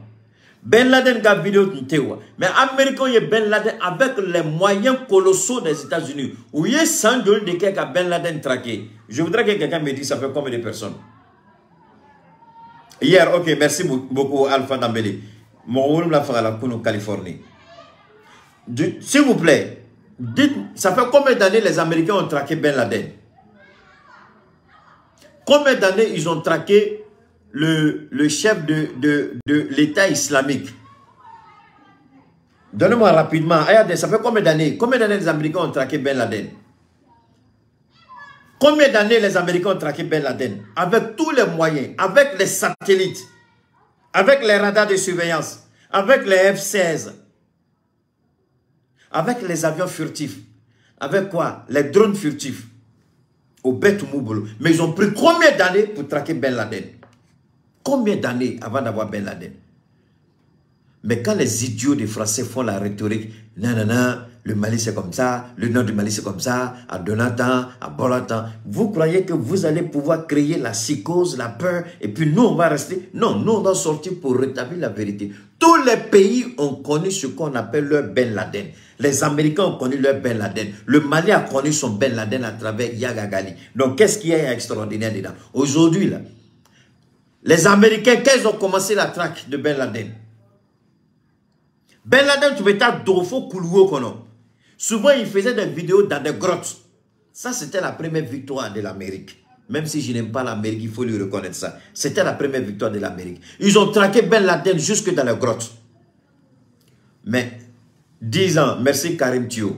Ben Laden ka vidéo tun tɛ wa mais américain ye Ben Laden avec les moyens colossaux des États-Unis u ye san joli de kɛ ka Ben Laden traquer je voudrais que quelqu'un me dise ça fait combien de personnes hier ok merci beaucoup Alpha Dambélé mon la fera la Kuno Californie. S'il vous plaît, dites, ça fait combien d'années les Américains ont traqué Ben Laden? Combien d'années ils ont traqué le chef de l'État islamique? Donnez-moi rapidement. Regardez, ça fait combien d'années? Combien d'années les Américains ont traqué Ben Laden? Combien d'années les Américains ont traqué Ben Laden? Avec tous les moyens, avec les satellites, avec les radars de surveillance, avec les F-16, avec les avions furtifs, avec quoi? Les drones furtifs, au Betoumouboulou. Mais ils ont pris combien d'années pour traquer Ben Laden? Combien d'années avant d'avoir Ben Laden? Mais quand les idiots des Français font la rhétorique, nanana, le Mali c'est comme ça, le nord du Mali c'est comme ça, à Donatan, à Bolatan, vous croyez que vous allez pouvoir créer la psychose, la peur, et puis nous on va rester? Non, nous on doit sortir pour rétablir la vérité. Tous les pays ont connu ce qu'on appelle leur Ben Laden. Les Américains ont connu leur Ben Laden. Le Mali a connu son Ben Laden à travers Yag Agali. Donc qu'est-ce qu'il y a extraordinaire dedans? Aujourd'hui, là, les Américains, quand ils ont commencé la traque de Ben Laden, Ben Laden, tu peux être Dofo Koulouo Kono. Souvent, il faisait des vidéos dans des grottes. Ça, c'était la première victoire de l'Amérique. Même si je n'aime pas l'Amérique, il faut lui reconnaître ça. C'était la première victoire de l'Amérique. Ils ont traqué Ben Laden jusque dans les grottes. Mais, 10 ans, merci Karim Thio.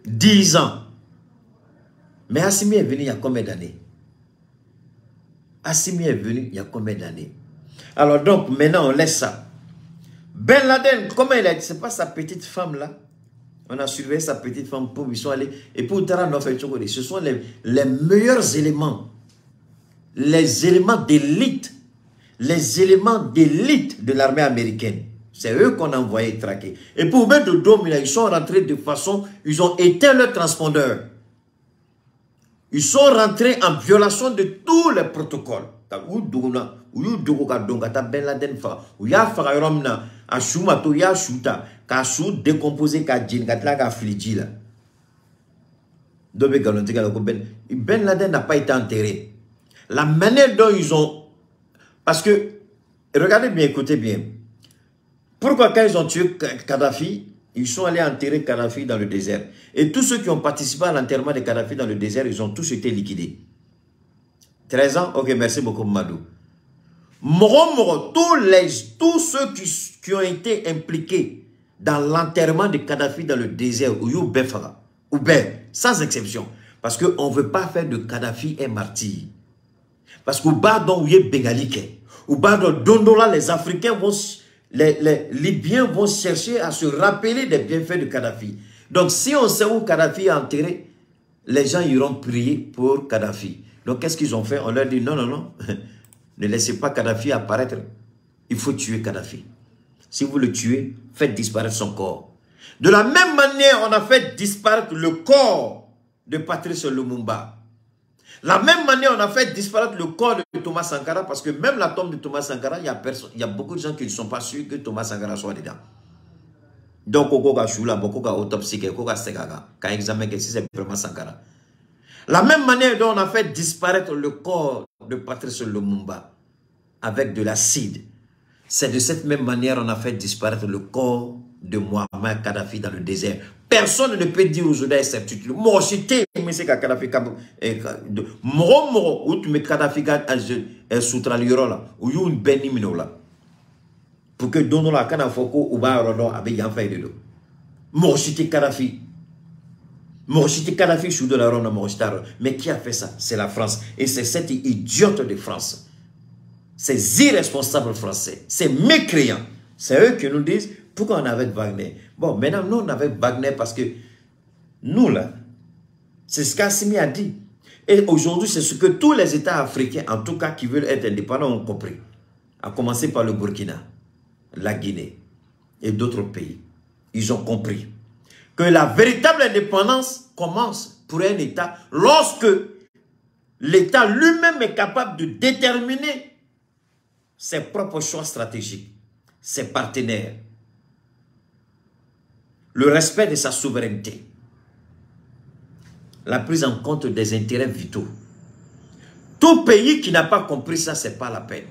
10 ans. Mais Assimi est venu il y a combien d'années? Assimi est venu il y a combien d'années? Alors donc, maintenant, on laisse ça. Ben Laden, comment il a dit? C'est pas sa petite femme là. On a surveillé sa petite femme pour ils sont allés. Et pour Tara ce sont les meilleurs éléments. Les éléments d'élite. Les éléments d'élite de l'armée américaine. C'est eux qu'on a envoyé traquer. Et pour mettre de Domina, ils sont rentrés de façon. Ils ont éteint leur transpondeur. Ils sont rentrés en violation de tous les protocoles. Ben Laden fa ou ya fa yoromna a shuma to ya shuta ka sou décomposé ka djin ka tla ka fliji là dobe galonti ka ko Ben Laden n'a pas été enterré. La manière dont ils ont, parce que regardez bien, écoutez bien, Pourquoi quand ils ont tué Kadhafi, ils sont allés enterrer Kadhafi dans le désert. Et tous ceux qui ont participé à l'enterrement de Kadhafi dans le désert, ils ont tous été liquidés. 13 ans, ok, merci beaucoup Madou. Tous ceux qui ont été impliqués dans l'enterrement de Kadhafi dans le désert, ou sans exception. Parce qu'on ne veut pas faire de Kadhafi un martyr. Parce qu'au bas dont il y a Bengalike, au bas dont les Africains vont, les Libyens vont chercher à se rappeler des bienfaits de Kadhafi. Donc si on sait où Kadhafi est enterré, les gens iront prier pour Kadhafi. Donc qu'est-ce qu'ils ont fait? On leur dit non, non, non, ne laissez pas Kadhafi apparaître. Il faut tuer Kadhafi. Si vous le tuez, faites disparaître son corps. De la même manière, on a fait disparaître le corps de Patrice Lumumba. La même manière, on a fait disparaître le corps de Thomas Sankara, parce que même la tombe de Thomas Sankara, il y a beaucoup de gens qui ne sont pas sûrs que Thomas Sankara soit dedans. Donc, beaucoup de beaucoup d'autopsie, beaucoup de quand examen que si c'est vraiment Sankara. La même manière dont on a fait disparaître le corps de Patrice Lumumba avec de l'acide, c'est de cette même manière qu'on a fait disparaître le corps de Muammar Kadhafi dans le désert. Personne ne peut dire aujourd'hui avec certitude. Moi, je t'ai mis ce Kadhafi. Moro, où tu mets Kadhafi sous là, où il y a une béni là. Pour que Dono la Kana Foko ou Barodo avec Yanfay de l'eau. Moi, je t'ai Kadhafi. Moi, je t'ai Kadhafi, je suis de la ronde, mais qui a fait ça? C'est la France. Et c'est cette idiote de France. Ces irresponsables français, ces mécréants, c'est eux qui nous disent pourquoi on est avec Wagner. Bon, maintenant, nous, on est avec Wagner parce que nous, là, c'est ce qu'Assimi a dit. Et aujourd'hui, c'est ce que tous les États africains, en tout cas qui veulent être indépendants, ont compris. À commencer par le Burkina, la Guinée et d'autres pays. Ils ont compris que la véritable indépendance commence pour un État lorsque l'État lui-même est capable de déterminer ses propres choix stratégiques, ses partenaires, le respect de sa souveraineté, la prise en compte des intérêts vitaux. Tout pays qui n'a pas compris ça, ce n'est pas la peine.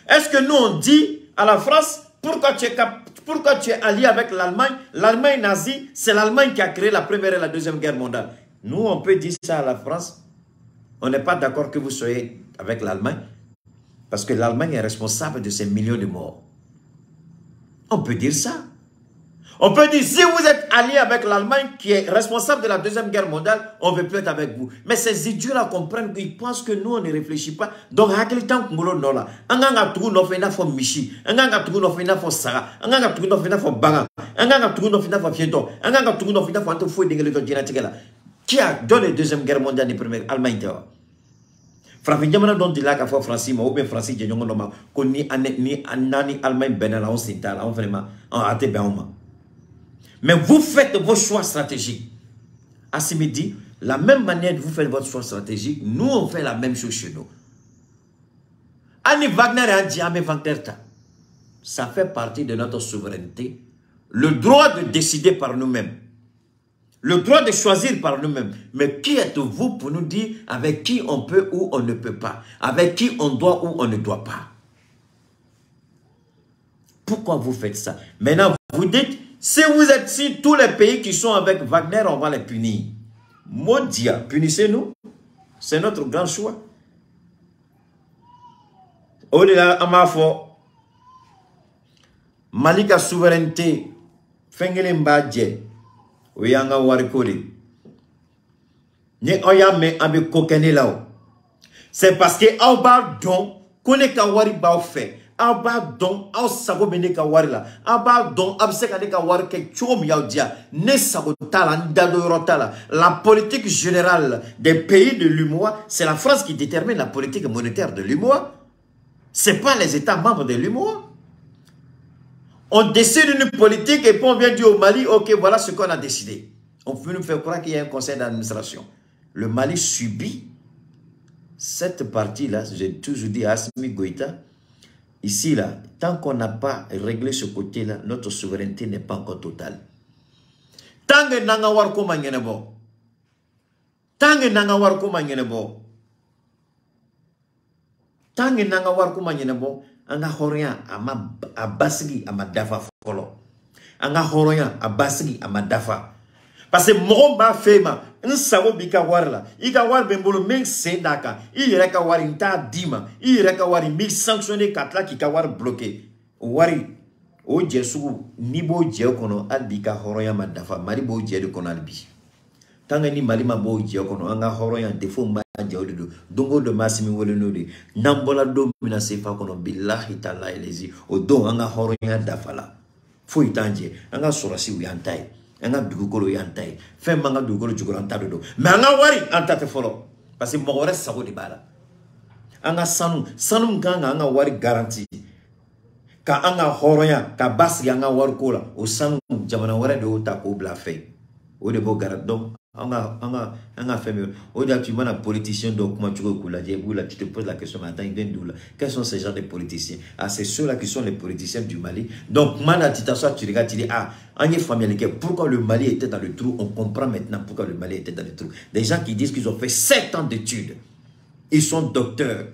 Est-ce que nous on dit à la France, pourquoi tu es allié avec l'Allemagne? L'Allemagne nazie, c'est l'Allemagne qui a créé la première et la deuxième guerre mondiale. Nous, on peut dire ça à la France. On n'est pas d'accord que vous soyez avec l'Allemagne, parce que l'Allemagne est responsable de ces millions de morts. On peut dire ça. On peut dire, si vous êtes allié avec l'Allemagne, qui est responsable de la deuxième guerre mondiale, on ne veut plus être avec vous. Mais ces idiots-là comprennent qu'ils pensent que nous, on ne réfléchit pas. Donc, on ne qui a donné la deuxième guerre mondiale et première Allemagne? Frafi jamana don di la ka fo Francis ma ou bien Francis je nyongo ma ko ni anani Allemagne benala on s'intala on vraiment on ate ben. Mais vous faites vos choix stratégiques. Assimi dit, la même manière que vous faites votre choix stratégique, nous on fait la même chose chez nous. Annie Wagner et Andiame Wagner, ça fait partie de notre souveraineté. Le droit de décider par nous-mêmes. Le droit de choisir par nous-mêmes. Mais qui êtes-vous pour nous dire avec qui on peut ou on ne peut pas? Avec qui on doit ou on ne doit pas? Pourquoi vous faites ça? Maintenant, vous dites, si vous êtes si tous les pays qui sont avec Wagner, on va les punir. Modia, punissez-nous. C'est notre grand choix. Au-delà, Amafo, Malika souveraineté, Fengele Mbadje, Oyanga Warikori. Nye Oyame Abe Kokene Lao. C'est parce que Aoba Don, Kone Kawari Bao fait. Aba don aw sago bene ka wari la aba don abse ka ne ka wari ke chom yaw dia ne sago tala ndado yorotala. La politique générale des pays de l'UMOA, c'est la France qui détermine la politique monétaire de l'UMOA. C'est pas les États membres de l'UMOA. On décide une politique et puis on vient dire au Mali, ok, voilà ce qu'on a décidé. On peut nous faire croire qu'il y a un conseil d'administration. Le Mali subit cette partie-là, j'ai toujours dit à Assimi Goïta. Ici, là, tant qu'on n'a pas réglé ce côté-là, notre souveraineté n'est pas encore totale. Tant que Nangawar Komangenebo, tant tant que nanga war kuma nyene bon anga horoya a basigi ama dafa folo anga horoya a basigi ama dafa parce que mon ba fema un sabo bika war la ika war bembolo men sedaka il reka war inta dima il reka war mi sanctionné katla ki ka war bloqué wari o jesu ni bo je kono albika horoya ma dafa mari bo je de kono albi tanga ni mali ma bo je kono anga horoya defo ma jawde do dongo do masimi wole nodi nambola do mina sefa kono billahi ta'ala elezi o do anga horoya dafa la fo itanje anga sorasi wi antai anga dugukolo yantai fe manga dugukolo juguranta do mais anga wari anta te folo parce que mo wore sago di bala anga sanu ganga anga wari garantie ka anga horoya ka basi anga war kola o sanu jamana wara de ota ko bla fe o de bo garat donc anga fait mieux o de tu mana politicien donc comment tu ko la dieboula tu te poses la question maintenant ils viennent d'où là quels sont ces gens de politiciens ah c'est ceux là qui sont les politiciens du Mali donc mana tu t'assois tu regardes tu dis ah en famille pourquoi le Mali était dans le trou on comprend maintenant pourquoi le Mali était dans le trou des gens qui disent qu'ils ont fait 7 ans d'études ils sont docteurs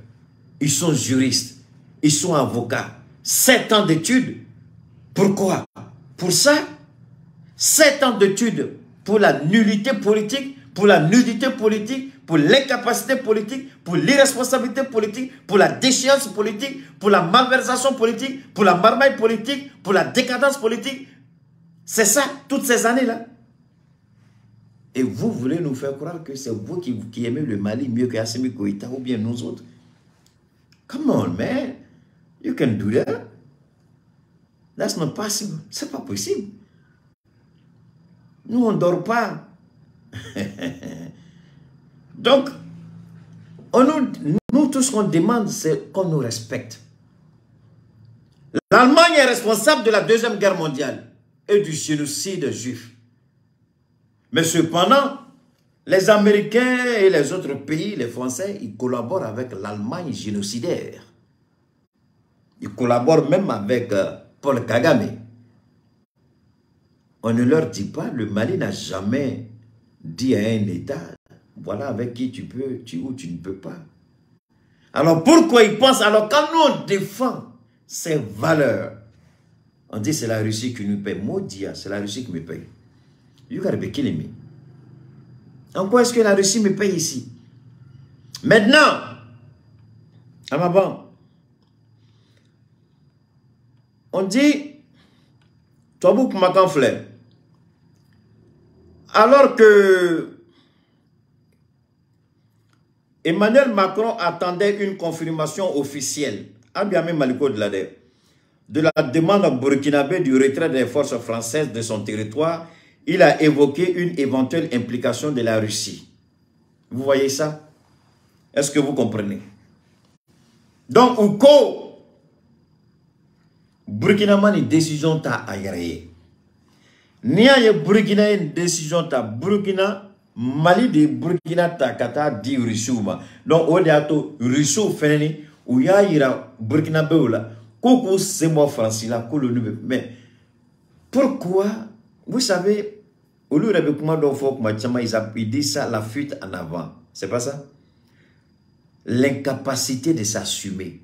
ils sont juristes ils sont avocats 7 ans d'études. Pourquoi? Pour ça, 7 ans d'études pour la nullité politique, pour la nudité politique, pour l'incapacité politique, pour l'irresponsabilité politique, pour la déchéance politique, pour la malversation politique, pour la marmaille politique, pour la décadence politique. C'est ça, toutes ces années-là. Et vous voulez nous faire croire que c'est vous qui aimez le Mali mieux que Assimi Goïta ou bien nous autres. Come on, man. You can do that. That's not possible. C'est pas possible. Nous, on ne dort pas. Donc, nous, tout ce qu'on demande, c'est qu'on nous respecte. L'Allemagne est responsable de la Deuxième Guerre mondiale et du génocide juif. Mais cependant, les Américains et les autres pays, les Français, ils collaborent avec l'Allemagne génocidaire. Ils collaborent même avec Paul Kagame. On ne leur dit pas, le Mali n'a jamais dit à un État, voilà avec qui tu peux, ou tu ne peux pas. Alors pourquoi ils pensent, alors quand nous on défend ces valeurs, on dit c'est la Russie qui nous paye. Maudit, c'est la Russie qui me paye. You gotta be killing me. En quoi est-ce que la Russie me paye ici? Maintenant, à ma banque, on dit, Tobouk Makanfle, alors que Emmanuel Macron attendait une confirmation officielle, de la demande burkinabé du retrait des forces françaises de son territoire, il a évoqué une éventuelle implication de la Russie. Vous voyez ça? Est-ce que vous comprenez? Donc, Ouko, Burkina Mani décision ta agréé. Nia ye Burkina une décision ta Burkina Mali de Burkina ta kata di Russouma. Donc au diato Russo feni ou ya ira Burkina Beola. Koko c'est moi français là colonne. Mais pourquoi vous savez au lieu de comment donc faut que ils disent ça la fuite en avant. C'est pas ça? L'incapacité de s'assumer.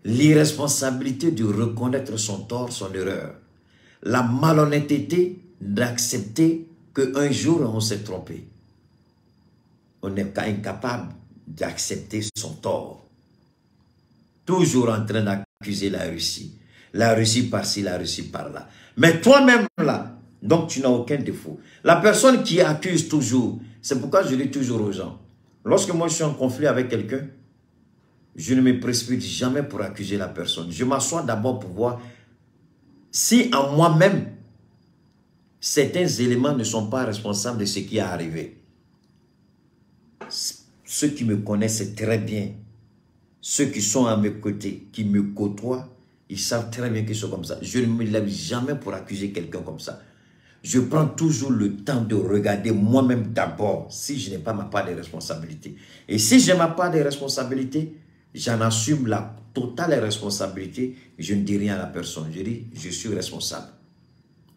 L'irresponsabilité de reconnaître son tort, son erreur. La malhonnêteté d'accepter qu'un jour on s'est trompé. On n'est pas incapable d'accepter son tort. Toujours en train d'accuser la Russie. La Russie par-ci, la Russie par-là. Mais toi-même là, donc tu n'as aucun défaut. La personne qui accuse toujours, c'est pourquoi je dis toujours aux gens, lorsque moi je suis en conflit avec quelqu'un, je ne me précipite jamais pour accuser la personne. Je m'assois d'abord pour voir si en moi-même, certains éléments ne sont pas responsables de ce qui est arrivé. Ceux qui me connaissent très bien, ceux qui sont à mes côtés, qui me côtoient, ils savent très bien qu'ils sont comme ça. Je ne me lève jamais pour accuser quelqu'un comme ça. Je prends toujours le temps de regarder moi-même d'abord si je n'ai pas ma part de responsabilité. Et si j'ai ma part de responsabilité, j'en assume la totale responsabilité. Je ne dis rien à la personne. Je dis, je suis responsable.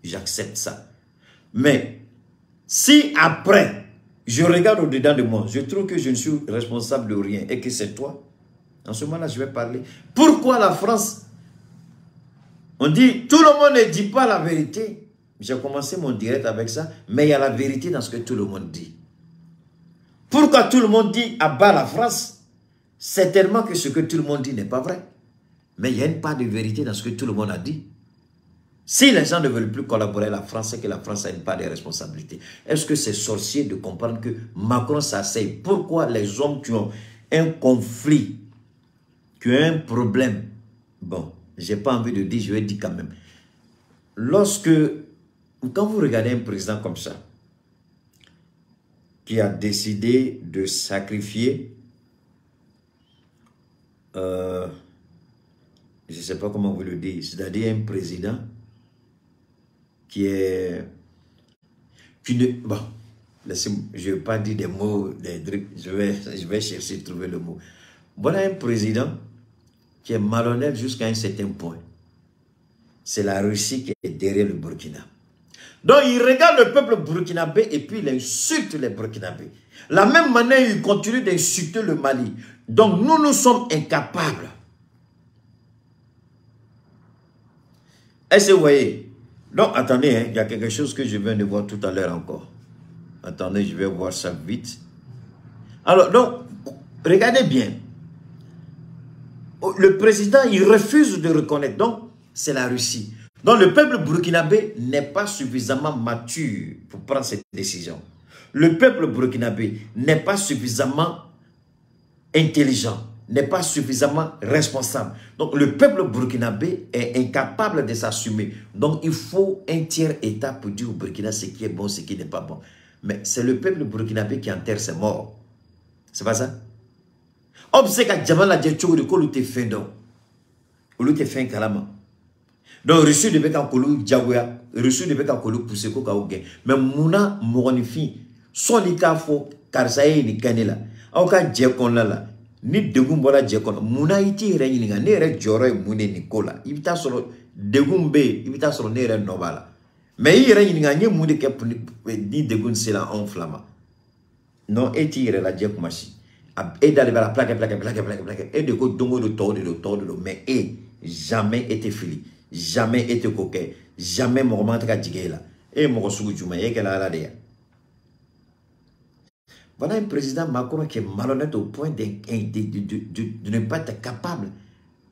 J'accepte ça. Mais, si après, je regarde au-dedans de moi, je trouve que je ne suis responsable de rien et que c'est toi, En ce moment-là, je vais parler. Pourquoi la France? On dit, tout le monde ne dit pas la vérité. J'ai commencé mon direct avec ça, mais il y a la vérité dans ce que tout le monde dit. Pourquoi tout le monde dit à bas la France? Certainement que ce que tout le monde dit n'est pas vrai. Mais il y a une part de vérité dans ce que tout le monde a dit. Si les gens ne veulent plus collaborer avec la France, c'est que la France a une part de responsabilité. Est-ce que c'est sorcier de comprendre que Macron s'asseye? Pourquoi les hommes qui ont un conflit, qui ont un problème, bon, je n'ai pas envie de dire, je vais dire quand même. Quand vous regardez un président comme ça, qui a décidé de sacrifier, je ne sais pas comment vous le dire, c'est-à-dire un président qui bon, je ne vais pas dire des mots, des trucs, je vais chercher à trouver le mot. Voilà un président qui est malhonnête jusqu'à un certain point. C'est la Russie qui est derrière le Burkina. Donc il regarde le peuple burkinabé et puis il insulte les Burkinabés. La même manière, il continue d'insulter le Mali. Donc nous sommes incapables. Est-ce que vous voyez? Donc, attendez, hein, il y a quelque chose que je viens de voir tout à l'heure encore. Attendez, je vais voir ça vite. Alors, donc, regardez bien. Le président, il refuse de reconnaître. Donc, c'est la Russie. Donc, le peuple burkinabé n'est pas suffisamment mature pour prendre cette décision. Le peuple burkinabé n'est pas suffisamment intelligent, n'est pas suffisamment responsable. Donc, le peuple burkinabé est incapable de s'assumer. Donc, il faut un tiers État pour dire au Burkina ce qui est bon, ce qui n'est pas bon. Mais c'est le peuple burkinabé qui enterre ses morts. C'est pas ça? Obseka Djamala Djetchou de Kolou te fin donc. Kolou te fin kalama. Donc, reçu de Beka Kolou Djagouya, reçu de Beka Kolou Pousseko Kaougen. Mais Mouna Mouronifi, son Nikafo, Karsaye ni Kanela. Aoka Djekon la. Ni degum bola Djekon. Mouna iti renyinga, ne re Djoro Moune Nikola. Ibita soro degum be, ibita soro ne re Nobala. Mais il renyinga, nye Moune Kep ni degum sela en flamma. Non, eti re la Djekumashi. Et d'aller vers la plaque, et de go dongo de tord, mais jamais été fili, jamais été coquet, jamais moment de djigela, et mon soujuma, et qu'elle a la dea. Voilà un président Macron qui est malhonnête au point de ne pas être capable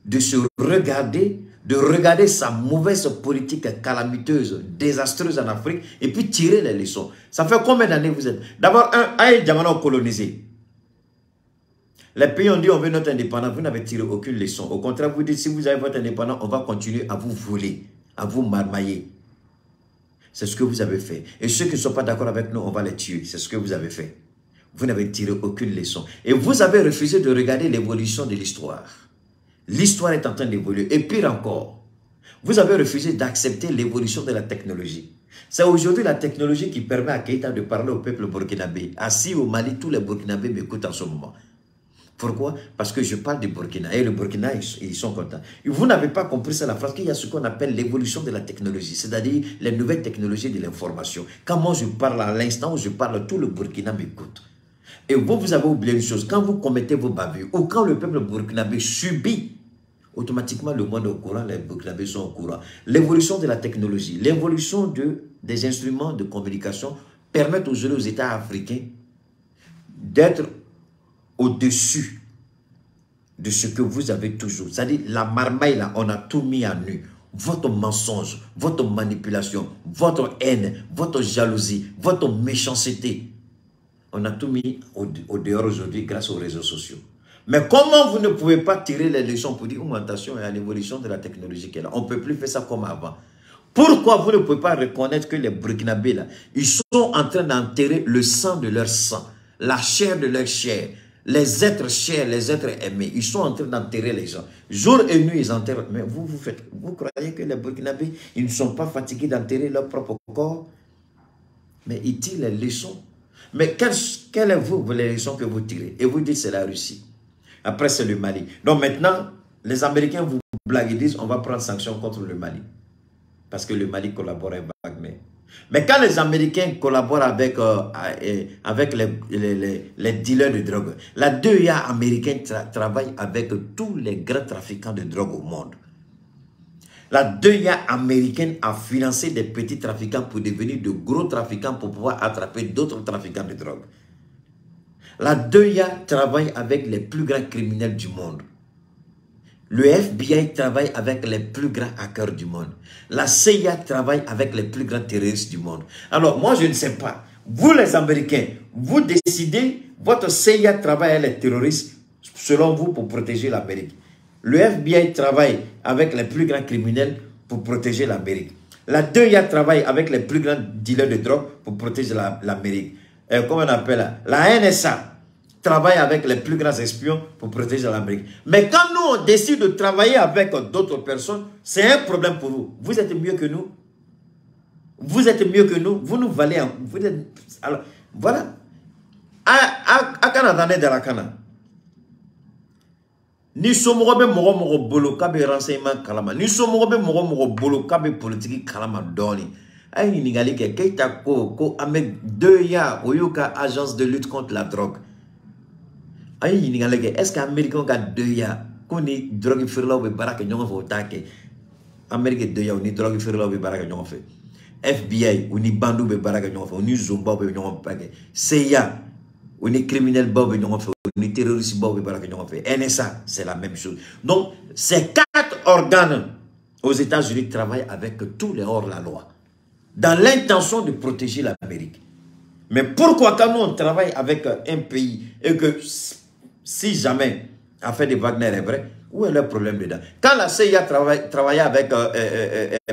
de se regarder, de regarder sa mauvaise politique calamiteuse, désastreuse en Afrique, et puis tirer les leçons. Ça fait combien d'années vous êtes? D'abord, un diamant colonisé. Les pays ont dit on veut notre indépendance, vous n'avez tiré aucune leçon. Au contraire, vous dites si vous avez votre indépendance, on va continuer à vous voler, à vous marmailler. C'est ce que vous avez fait. Et ceux qui ne sont pas d'accord avec nous, on va les tuer. C'est ce que vous avez fait. Vous n'avez tiré aucune leçon. Et vous avez refusé de regarder l'évolution de l'histoire. L'histoire est en train d'évoluer. Et pire encore, vous avez refusé d'accepter l'évolution de la technologie. C'est aujourd'hui la technologie qui permet à Keïta de parler au peuple burkinabé. Assis au Mali, tous les burkinabés m'écoutent en ce moment. Pourquoi? Parce que je parle du Burkina. Et le Burkina, ils sont contents. Vous n'avez pas compris ça, la France, qu'il y a ce qu'on appelle l'évolution de la technologie, c'est-à-dire les nouvelles technologies de l'information. Quand moi je parle à l'instant où je parle, tout le Burkina m'écoute. Et vous avez oublié une chose, quand vous commettez vos bavures, ou quand le peuple burkinabé subit, automatiquement le monde est au courant, les burkinabés sont au courant. L'évolution de la technologie, l'évolution des instruments de communication permettent aux États africains d'être au-dessus de ce que vous avez toujours. C'est-à-dire, la marmaille, là, on a tout mis à nu. Votre mensonge, votre manipulation, votre haine, votre jalousie, votre méchanceté. On a tout mis au dehors aujourd'hui grâce aux réseaux sociaux. Mais comment vous ne pouvez pas tirer les leçons pour dire augmentation et à l'évolution de la technologie qui est là? On ne peut plus faire ça comme avant. Pourquoi vous ne pouvez pas reconnaître que les Burkinabés, là, ils sont en train d'enterrer le sang de leur sang, la chair de leur chair, les êtres chers, les êtres aimés, ils sont en train d'enterrer les gens. Jour et nuit, ils enterrent. Mais vous croyez que les Burkinabés, ils ne sont pas fatigués d'enterrer leur propre corps? Mais ils tirent les leçons. Mais quelles est les leçons que vous tirez? Et vous dites c'est la Russie. Après, c'est le Mali. Donc maintenant, les Américains vous blaguent et disent on va prendre sanction contre le Mali. Parce que le Mali collabore avec Wagner. Mais quand les Américains collaborent avec, avec les dealers de drogue, la DEA américaine travaille avec tous les grands trafiquants de drogue au monde. La DEA américaine a financé des petits trafiquants pour devenir de gros trafiquants pour pouvoir attraper d'autres trafiquants de drogue. La DEA travaille avec les plus grands criminels du monde. Le FBI travaille avec les plus grands hackers du monde. La CIA travaille avec les plus grands terroristes du monde. Alors, moi, je ne sais pas. Vous, les Américains, vous décidez, votre CIA travaille avec les terroristes, selon vous, pour protéger l'Amérique. Le FBI travaille avec les plus grands criminels pour protéger l'Amérique. La DEA travaille avec les plus grands dealers de drogue pour protéger l'Amérique. Comment on appelle la NSA travaille avec les plus grands espions pour protéger l'Amérique. Mais quand nous, on décide de travailler avec d'autres personnes, c'est un problème pour vous. Vous êtes mieux que nous. Vous êtes mieux que nous. Vous nous valez. Vous êtes, alors, voilà. À Canada, de la Canada. Ni sommes moro bolo kabe renseignement kalama. Ni sommes moro bolo kabe politique kalama doni. Ay ni ngali ke keita ko avec DEA oyuka agence de lutte contre la drogue. Ay ni ngali ke est-ce que américain ka DEA ko ni drogue firla be baraka nyonga fo take. Amérique DEA ni drogue firla be baraka nyonga fe. FBI ou ni bandu be baraka nyonga fe. Ni zomba be nyonga pake. CIA ou ni criminel bob nyonga fe. Ni terroriste bob be baraka nyonga fe. NSA c'est la même chose. Donc ces 4 organes aux États-Unis travaillent avec tous les hors-la-loi dans l'intention de protéger l'Amérique. Mais pourquoi quand nous on travaille avec un pays et que si jamais affaire de Wagner est vrai, où est le problème dedans? Quand la CIA travaillait avec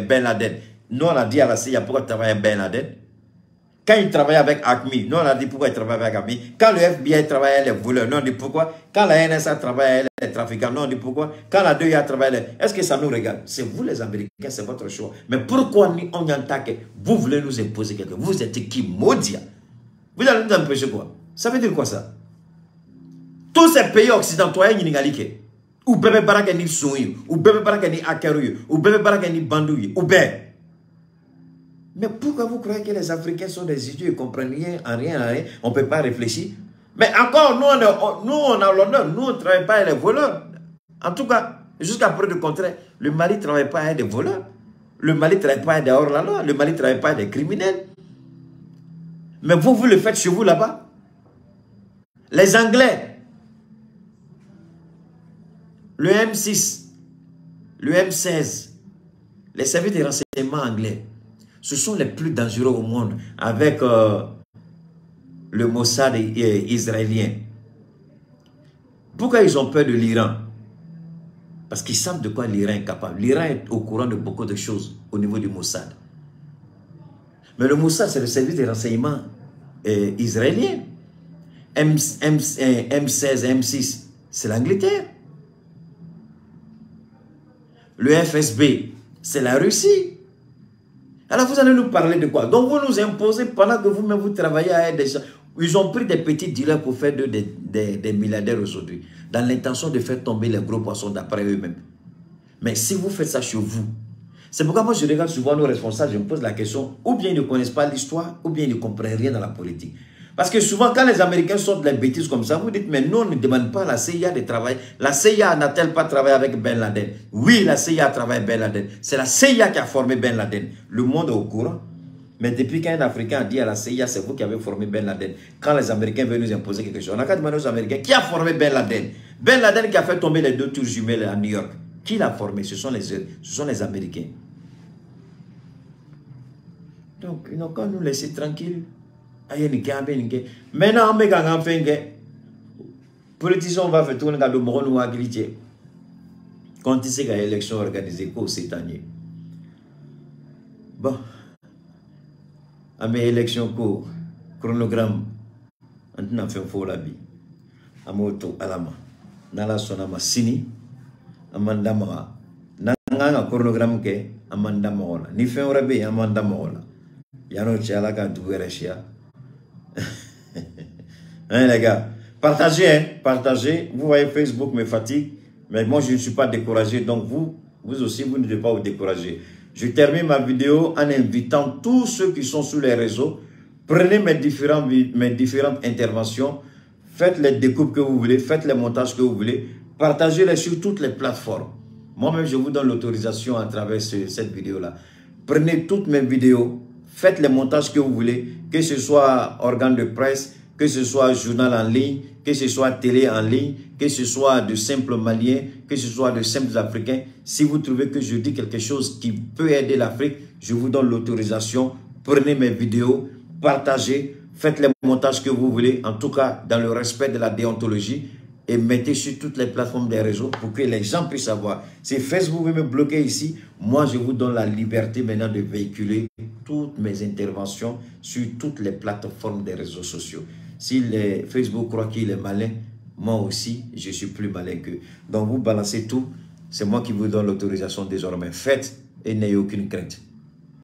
Ben Laden, nous on a dit à la CIA pourquoi travailler avec Ben Laden. Quand il travaillait avec ACMI, nous on a dit pourquoi il travaillait avec ACMI. Quand le FBI travaillait avec les voleurs, nous on dit pourquoi. Quand la NSA travaillait avec les trafiquants, nous on dit pourquoi. Quand la DEA travaillait, est-ce que ça nous regarde? C'est vous les Américains, c'est votre choix. Mais pourquoi on y attaque? Vous voulez nous imposer quelque chose? Vous êtes qui maudit? Vous allez nous empêcher quoi? Ça veut dire quoi ça? Tous ces pays occidentaux, ou bébé baraka ni souyi, ou bébé baraka ni akeruyi, ou bébé baraka ni bandouyi, ou bébé. Mais pourquoi vous croyez que les Africains sont des idiots, ils ne comprennent rien, en rien, on ne peut pas réfléchir? Mais encore, nous on a l'honneur, nous on ne travaille pas avec les voleurs. En tout cas, jusqu'à preuve du contraire, le Mali ne travaille pas avec des voleurs. Le Mali ne travaille pas avec des hors-la-loi. Le Mali ne travaille pas avec des criminels. Mais vous le faites chez vous là-bas. Les Anglais, le M6, le M16, les services de renseignement anglais, ce sont les plus dangereux au monde avec le Mossad israélien. Pourquoi ils ont peur de l'Iran? Parce qu'ils savent de quoi l'Iran est capable. L'Iran est au courant de beaucoup de choses au niveau du Mossad. Mais le Mossad, c'est le service de renseignement israélien. M16, M6, c'est l'Angleterre. Le FSB, c'est la Russie. Alors vous allez nous parler de quoi? Donc vous nous imposez pendant que vous-même vous travaillez à des gens. Ils ont pris des petits dealers pour faire des milliardaires aujourd'hui. Dans l'intention de faire tomber les gros poissons d'après eux-mêmes. Mais si vous faites ça chez vous, c'est pourquoi moi je regarde souvent nos responsables, je me pose la question, ou bien ils ne connaissent pas l'histoire, ou bien ils ne comprennent rien dans la politique. Parce que souvent quand les Américains sortent des bêtises comme ça, vous dites, mais nous on ne demande pas à la CIA de travailler. La CIA n'a-t-elle pas travaillé avec Ben Laden? Oui, la CIA a travaillé avec Ben Laden. C'est la CIA qui a formé Ben Laden. Le monde est au courant. Mais depuis qu'un Africain a dit à la CIA, c'est vous qui avez formé Ben Laden. Quand les Américains veulent nous imposer quelque chose, on n'a qu'à demander aux Américains, qui a formé Ben Laden? Ben Laden qui a fait tomber les 2 tours jumelles à New York. Qui l'a formé? Ce sont les Américains. Donc, ils n'ont qu'à nous laisser tranquilles. Maintenant, on va faire politiciens, on va faire tourner le monde ou à glitcher. Quand il sait qu'il y a une élection organisée cette année. Bon. À mes élections, chronogramme, on a fait un faux labi. À moto, alama. Nala sonama sini, amanda mora. Nanga chronogramme ke, amanda mora. Ni fait un rabbi, amanda mora. Yano tchala ka douerechia. Hein les gars, partagez, hein, partagez. Vous voyez, Facebook me fatigue, mais moi je ne suis pas découragé, donc vous aussi, vous ne devez pas vous décourager. Je termine ma vidéo en invitant tous ceux qui sont sur les réseaux. Prenez mes différentes interventions. Faites les découpes que vous voulez. Faites les montages que vous voulez. Partagez-les sur toutes les plateformes. Moi-même, je vous donne l'autorisation à travers cette vidéo-là. Prenez toutes mes vidéos. Faites les montages que vous voulez. Que ce soit organe de presse, que ce soit journal en ligne, que ce soit télé en ligne, que ce soit de simples Maliens, que ce soit de simples Africains. Si vous trouvez que je dis quelque chose qui peut aider l'Afrique, je vous donne l'autorisation. Prenez mes vidéos, partagez, faites les montages que vous voulez, en tout cas dans le respect de la déontologie, et mettez sur toutes les plateformes des réseaux pour que les gens puissent savoir. Si Facebook veut me bloquer ici, moi je vous donne la liberté maintenant de véhiculer toutes mes interventions sur toutes les plateformes des réseaux sociaux. Si Facebook croit qu'il est malin, moi aussi je suis plus malin qu'eux. Donc vous balancez tout, c'est moi qui vous donne l'autorisation désormais. Faites et n'ayez aucune crainte.